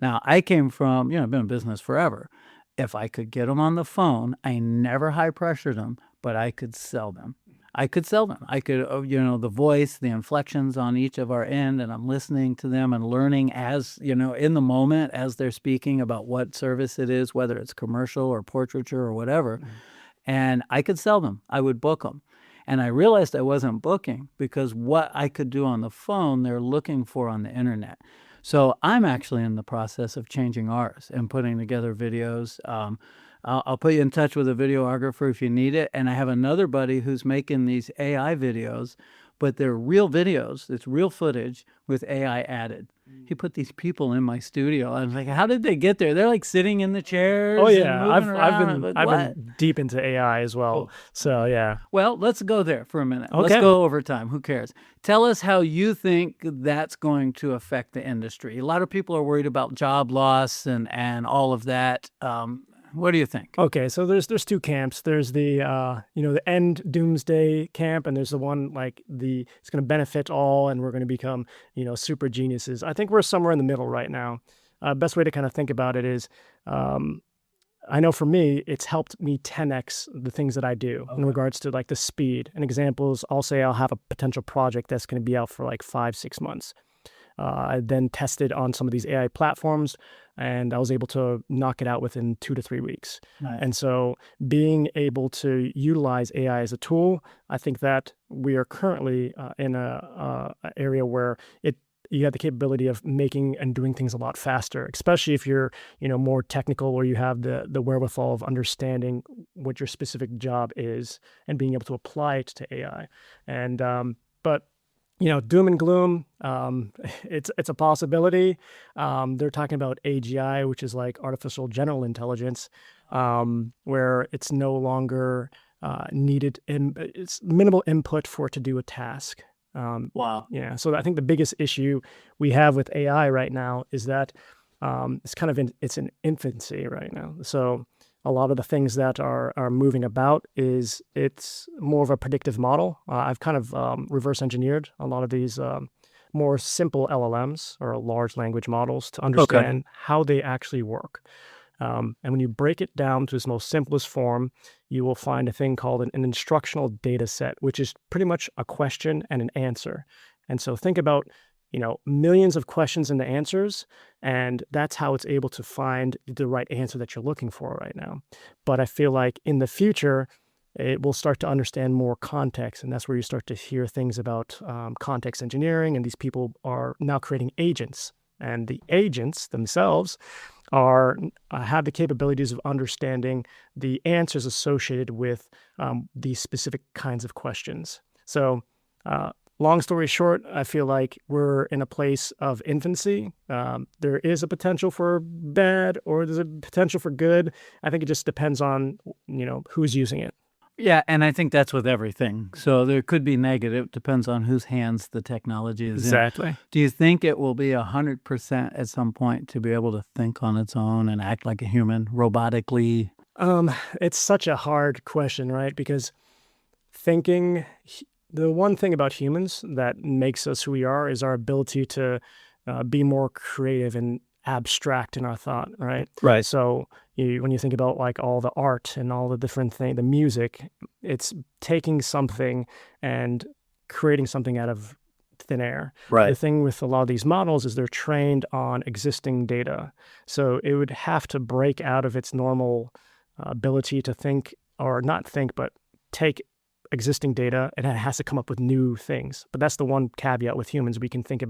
Now, I came from, I've been in business forever. If I could get them on the phone, I never high pressured them, but I could sell them. I could, the voice, the inflections on each of our end, and I'm listening to them and learning as, in the moment as they're speaking about what service it is, whether it's commercial or portraiture or whatever. Mm-hmm. And I could sell them. I would book them. And I realized I wasn't booking because what I could do on the phone, they're looking for on the internet. So I'm actually in the process of changing ours and putting together videos. I'll put you in touch with a videographer if you need it. And I have another buddy who's making these AI videos, but they're real videos. It's real footage with AI added. He put these people in my studio. I was like, how did they get there? They're like sitting in the chairs. Oh yeah, I've been deep into AI as well. Cool. So yeah. Well, let's go there for a minute. Okay. Let's go overtime. Who cares? Tell us how you think that's going to affect the industry. A lot of people are worried about job loss and all of that. What do you think? Okay, so there's two camps. There's the the end doomsday camp, and there's the one like it's going to benefit all, and we're going to become super geniuses. I think we're somewhere in the middle right now. Best way to kind of think about it is, I know for me, it's helped me 10x the things that I do in regards to like the speed. And examples, I'll say I'll have a potential project that's going to be out for like 5-6 months. I then tested on some of these AI platforms, and I was able to knock it out within 2 to 3 weeks. Nice. And so being able to utilize AI as a tool, I think that we are currently in a area where you have the capability of making and doing things a lot faster, especially if you're more technical or you have the wherewithal of understanding what your specific job is and being able to apply it to AI. And but doom and gloom, it's a possibility. They're talking about AGI, which is like artificial general intelligence, where it's no longer needed, and it's minimal input for it to do a task. Wow. Yeah. So I think the biggest issue we have with AI right now is that it's kind of it's in infancy right now. So a lot of the things that are moving about it's more of a predictive model. I've kind of reverse engineered a lot of these more simple LLMs or large language models to understand how they actually work. And when you break it down to its most simplest form, you will find a thing called an instructional data set, which is pretty much a question and an answer. And so think about, millions of questions and the answers, and that's how it's able to find the right answer that you're looking for right now. But I feel like in the future, it will start to understand more context, and that's where you start to hear things about context engineering, and these people are now creating agents. And the agents themselves have the capabilities of understanding the answers associated with these specific kinds of questions. So long story short, I feel like we're in a place of infancy. There is a potential for bad, or there's a potential for good. I think it just depends on, who's using it. Yeah, and I think that's with everything. So there could be negative, depends on whose hands the technology is Exactly. in. Do you think it will be 100% at some point to be able to think on its own and act like a human robotically? It's such a hard question, right? Because the one thing about humans that makes us who we are is our ability to be more creative and abstract in our thought, right? Right. So when you think about like all the art and all the different things, the music, it's taking something and creating something out of thin air. Right. The thing with a lot of these models is they're trained on existing data. So it would have to break out of its normal ability to think, or not think, but take existing data, and it has to come up with new things. But that's the one caveat with humans. We can think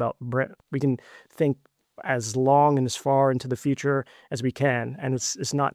as long and as far into the future as we can, and it's not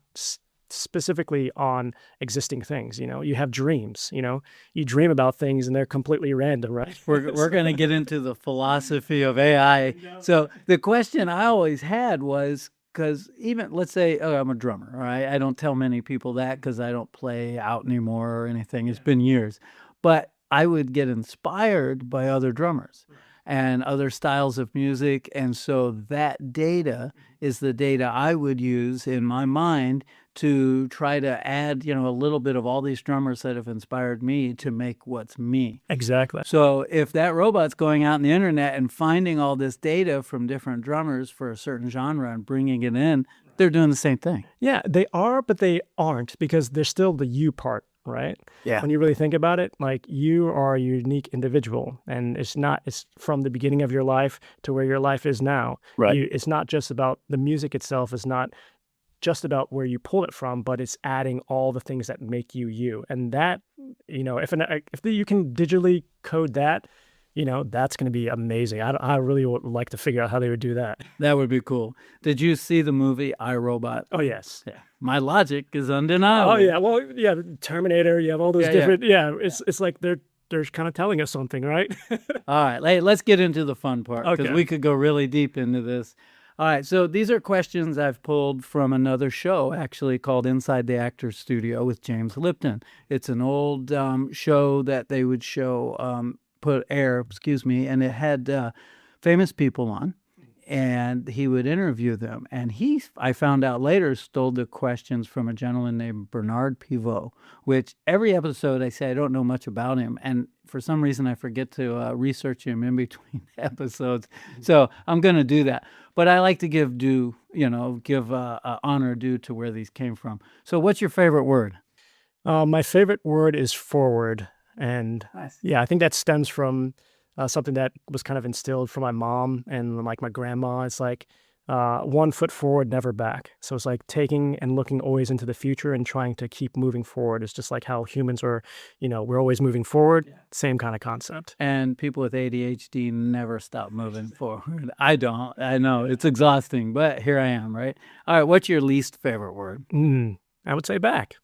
specifically on existing things. You have dreams. You dream about things, and they're completely random, right? We're going to get into the philosophy of AI. So the question I always had was, because even, let's say, I'm a drummer, right? I don't tell many people that because I don't play out anymore or anything. It's been years. But I would get inspired by other drummers and other styles of music. And so that data is the data I would use in my mind to try to add, a little bit of all these drummers that have inspired me to make what's me. Exactly. So if that robot's going out on the internet and finding all this data from different drummers for a certain genre and bringing it in, they're doing the same thing. Yeah, they are, but they aren't, because there's still the you part, right? Yeah. When you really think about it, like, you are a unique individual, and it's from the beginning of your life to where your life is now. Right. It's not just about the music itself. It's not just about where you pull it from, but it's adding all the things that make you you. And that, if you can digitally code that, that's going to be amazing. I really would like to figure out how they would do that. That would be cool. Did you see the movie I, Robot? Oh, yes. Yeah. My logic is undeniable. Oh, yeah. Well, yeah, Terminator, you have all those different, it's like they're kind of telling us something, right? All right, let's get into the fun part, because Okay. we could go really deep into this. All right, so these are questions I've pulled from another show, actually, called Inside the Actors Studio with James Lipton. It's an old show that they would air, and it had famous people on, and he would interview them. And I found out later, stole the questions from a gentleman named Bernard Pivot, which every episode I say I don't know much about him, and for some reason I forget to research him in between episodes. So I'm going to do that. But I like to give honor due to where these came from. So what's your favorite word? My favorite word is forward. And Nice. yeah, I think that stems from something that was kind of instilled from my mom and like my grandma. It's like 1 foot forward, never back. So it's like taking and looking always into the future and trying to keep moving forward. It's just like how humans are, we're always moving forward. Yeah. Same kind of concept. And people with ADHD never stop moving forward. I don't. I know it's exhausting, but here I am, right? All right, what's your least favorite word? I would say back.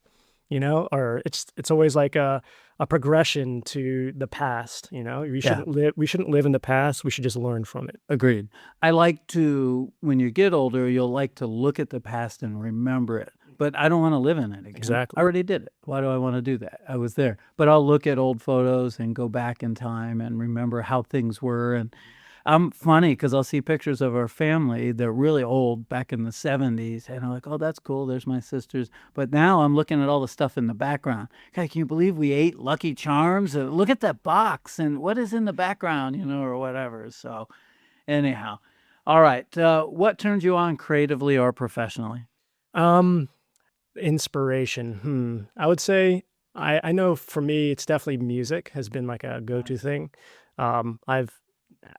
Or it's always like a progression to the past. We shouldn't live in the past. We should just learn from it. Agreed. I like to, when you get older, you'll like to look at the past and remember it. But I don't want to live in it again. Exactly. I already did it. Why do I want to do that? I was there. But I'll look at old photos and go back in time and remember how things were. And I'm funny because I'll see pictures of our family. They're really old, back in the 70s. And I'm like, oh, that's cool. There's my sisters. But now I'm looking at all the stuff in the background. God, can you believe we ate Lucky Charms? Look at that box and what is in the background, or whatever. So anyhow. All right. What turns you on creatively or professionally? Um, Inspiration. I would say I know for me, it's definitely music has been like a go-to thing. I've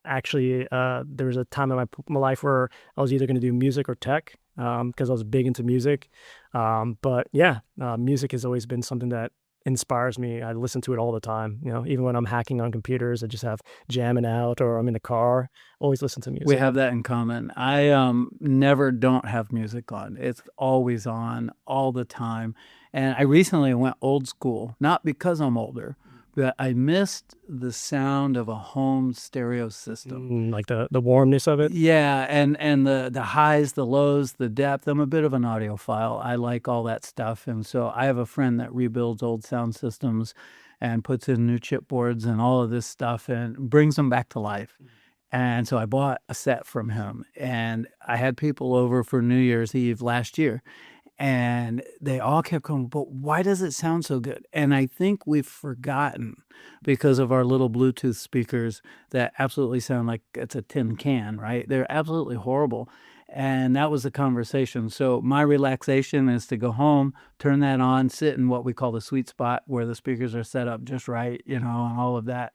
actually there was a time in my life where I was either going to do music or tech because I was big into music. But yeah, music has always been something that inspires me. I listen to it all the time. Even when I'm hacking on computers, I just have jamming out, or I'm in the car. Always listen to We music. have that in common. I never don't have music on. It's always on all the time. And I recently went old school, not because I'm older, but I missed the sound of a home stereo system. Like the warmness of it. Yeah, and the highs, the lows, the depth. I'm a bit of an audiophile. I like all that stuff. And so I have a friend that rebuilds old sound systems and puts in new chipboards and all of this stuff and brings them back to life. And so I bought a set from him, and I had people over for New Year's Eve last year, and they all kept going, but why does it sound so good? And I think we've forgotten because of our little Bluetooth speakers that absolutely sound like it's a tin can, right? They're absolutely horrible. And that was the conversation. So my relaxation is to go home, turn that on, sit in what we call the sweet spot where the speakers are set up just right, and all of that.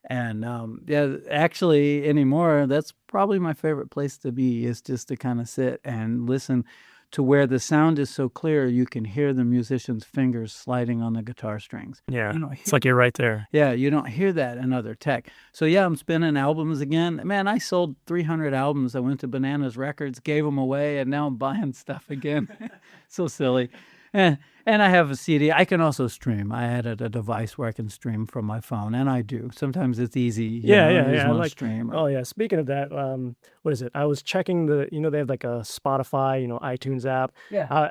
And yeah, actually anymore, that's probably my favorite place to be, is just to kind of sit and listen to where the sound is so clear you can hear the musician's fingers sliding on the guitar strings. Yeah, You don't it's like you're right there. Yeah, you don't hear that in other tech. So yeah, I'm spinning albums again. Man, I sold 300 albums. I went to Bananas Records, gave them away, and now I'm buying stuff again. So silly. And I have a CD. I can also stream. I added a device where I can stream from my phone, and I do. Sometimes it's easy. Yeah. I I like stream. Oh yeah. Speaking of that, what is it? I was checking they have like a Spotify, iTunes app. Yeah.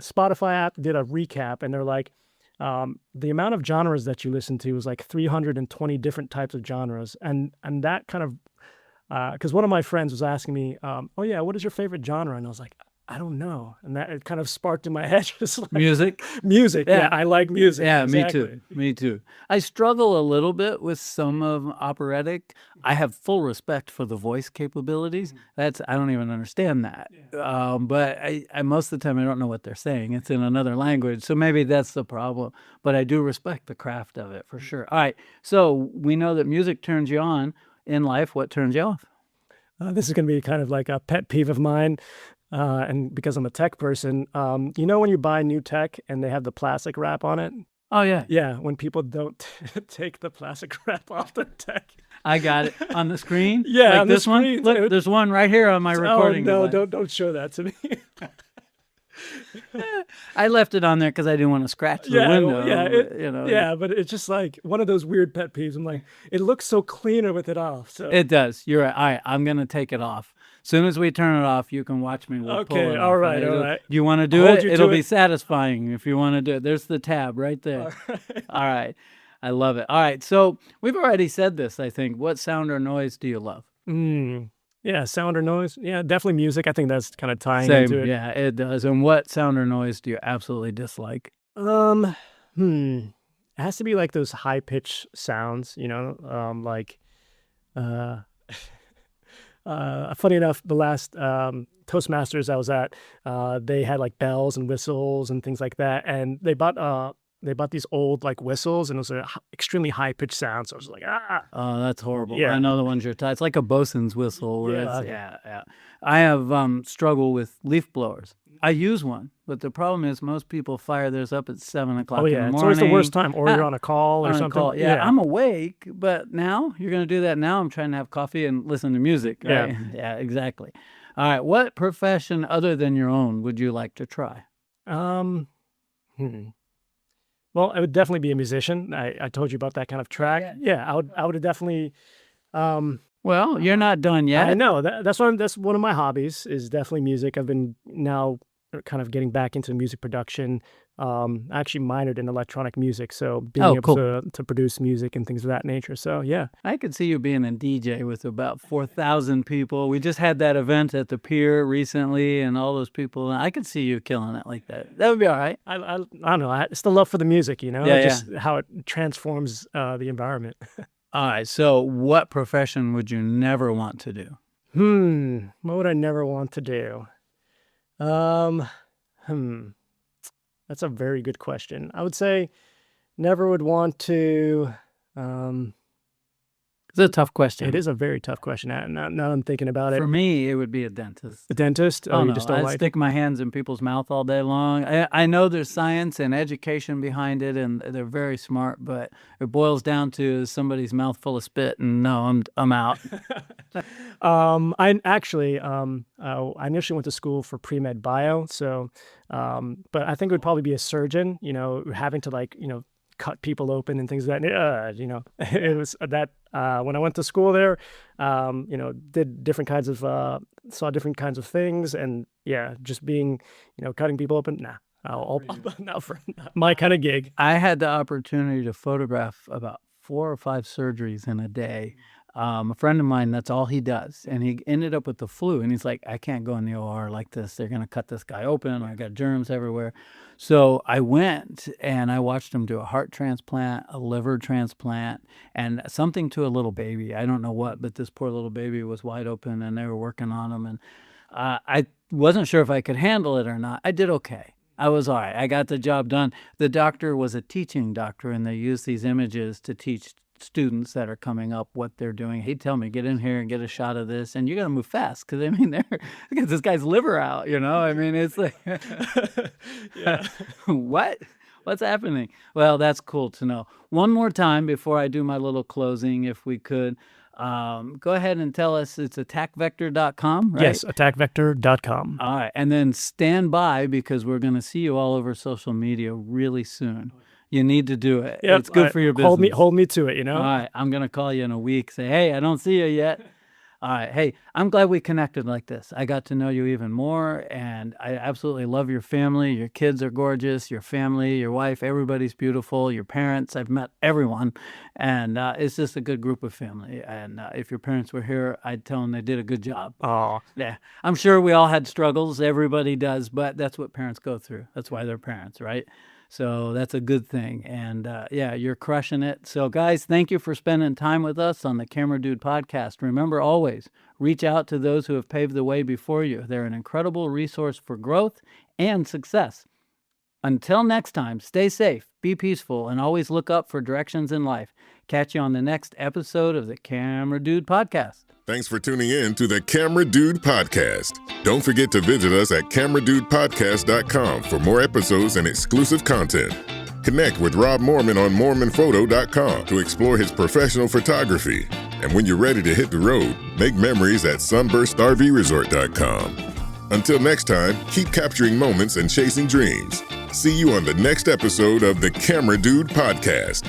Spotify app did a recap, and they're like, the amount of genres that you listen to was like 320 different types of genres, and that kind of because one of my friends was asking me, oh yeah, what is your favorite genre? And I was like, I don't know. And that it kind of sparked in my head, just like Music? music. Yeah. Yeah, I like music. Yeah, Exactly. me too. I struggle a little bit with some of operatic. I have full respect for the voice capabilities. I don't even understand that. But I most of the time I don't know what they're saying. It's in another language, so maybe that's the problem. But I do respect the craft of it for sure. All right, so we know that music turns you on in life. What turns you off? This is going to be kind of like a pet peeve of mine. And because I'm a tech person, when you buy new tech and they have the plastic wrap on it? Oh yeah, Yeah, when people don't take the plastic wrap off their tech. I got it on the screen. Yeah, like on the this one. screen. Look, there's one right here on my recording. Oh no, device. don't show that to me. I left it on there because I didn't want to scratch the window. Yeah, but it's just like one of those weird pet peeves. I'm like, it looks so cleaner with it off. So It does. You're right. All right, I'm gonna take it off. As soon as we turn it off, you can watch me. We'll pull Okay, it all off. right, all right. You want to do Hold it? you to It'll be it. satisfying if you want to do it. There's the tab right there. All right. I love it. All right. So we've already said this, I think. What sound or noise do you love? Yeah, sound or noise. Yeah, definitely music. I think that's kind of tying Same. into it. Yeah, it does. And what sound or noise do you absolutely dislike? It has to be like those high pitched sounds, like funny enough, the last Toastmasters I was at, they had like bells and whistles and things like that, and they bought these old like whistles, and it was an extremely high pitched sound. So I was like, Oh, that's horrible. Yeah. I know the ones you're talking. It's like a bosun's whistle. Where Yeah, it's, okay. yeah. I have struggle with leaf blowers. I use one, but the problem is most people fire theirs up at 7 o'clock oh in yeah, the it's morning. always the worst time, or Ah, you're on a call or on a something. call. Yeah, I'm awake, but now you're going to do that now. I'm trying to have coffee and listen to music. Right? Yeah, exactly. All right. What profession other than your own would you like to try? Well, I would definitely be a musician. I told you about that kind of track. Yeah, I would definitely. Well, you're not done yet. I know that's one of my hobbies is definitely music. I've been now kind of getting back into music production. I actually minored in electronic music, so being able cool. to produce music and things of that nature. So yeah, I could see you being a DJ with about 4,000 people. We just had that event at the pier recently, and all those people. I could see you killing it like that. That would be all right. I don't know. It's the love for the music, just how it transforms the environment. All right. So, what profession would you never want to do? What would I never want to do? That's a very good question. I would say never would want to. It's a tough question. It is a very tough question. Now I'm thinking about it. For me, it would be a dentist. A dentist? Oh, you no, just don't I like stick my hands in people's mouth all day long. I know there's science and education behind it, and they're very smart, but it boils down to somebody's mouth full of spit, and no, I'm out. I initially went to school for pre-med bio, so, but I think it would probably be a surgeon, having to cut people open and things like that. It was that when I went to school there, did different kinds of, saw different kinds of things, and just being, cutting people open. Nah, not for my kind of gig. I had the opportunity to photograph about 4 or 5 surgeries in a day. A friend of mine, that's all he does. And he ended up with the flu. And he's like, I can't go in the OR like this. They're going to cut this guy open. I got germs everywhere. So I went and I watched him do a heart transplant, a liver transplant, and something to a little baby. I don't know what, but this poor little baby was wide open and they were working on him. And I wasn't sure if I could handle it or not. I did okay. I was all right. I got the job done. The doctor was a teaching doctor, and they used these images to teach students that are coming up what they're doing. He'd tell me, get in here and get a shot of this, and you got to move fast because get this guy's liver out. It's like, what's happening? Well, that's cool to know. One more time before I do my little closing, if we could. Go ahead and tell us it's attackvector.com, right? Yes, attackvector.com. All right. And then stand by because we're going to see you all over social media really soon. You need to do it. Yep. It's good for your business. Hold me to it, All right. I'm going to call you in a week. Say, hey, I don't see you yet. All right. Hey, I'm glad we connected like this. I got to know you even more, and I absolutely love your family. Your kids are gorgeous. Your family, your wife, everybody's beautiful. Your parents, I've met everyone, and it's just a good group of family. And if your parents were here, I'd tell them they did a good job. Oh, yeah. I'm sure we all had struggles. Everybody does, but that's what parents go through. That's why they're parents, right? So that's a good thing. And you're crushing it. So guys, thank you for spending time with us on the Camera Dude podcast. Remember always, reach out to those who have paved the way before you. They're an incredible resource for growth and success. Until next time, stay safe, be peaceful, and always look up for directions in life. Catch you on the next episode of the Camera Dude podcast. Thanks for tuning in to the Camera Dude Podcast. Don't forget to visit us at cameradudepodcast.com for more episodes and exclusive content. Connect with Rob Moorman on moormanphoto.com to explore his professional photography. And when you're ready to hit the road, make memories at sunburstrvresort.com. Until next time, keep capturing moments and chasing dreams. See you on the next episode of the Camera Dude Podcast.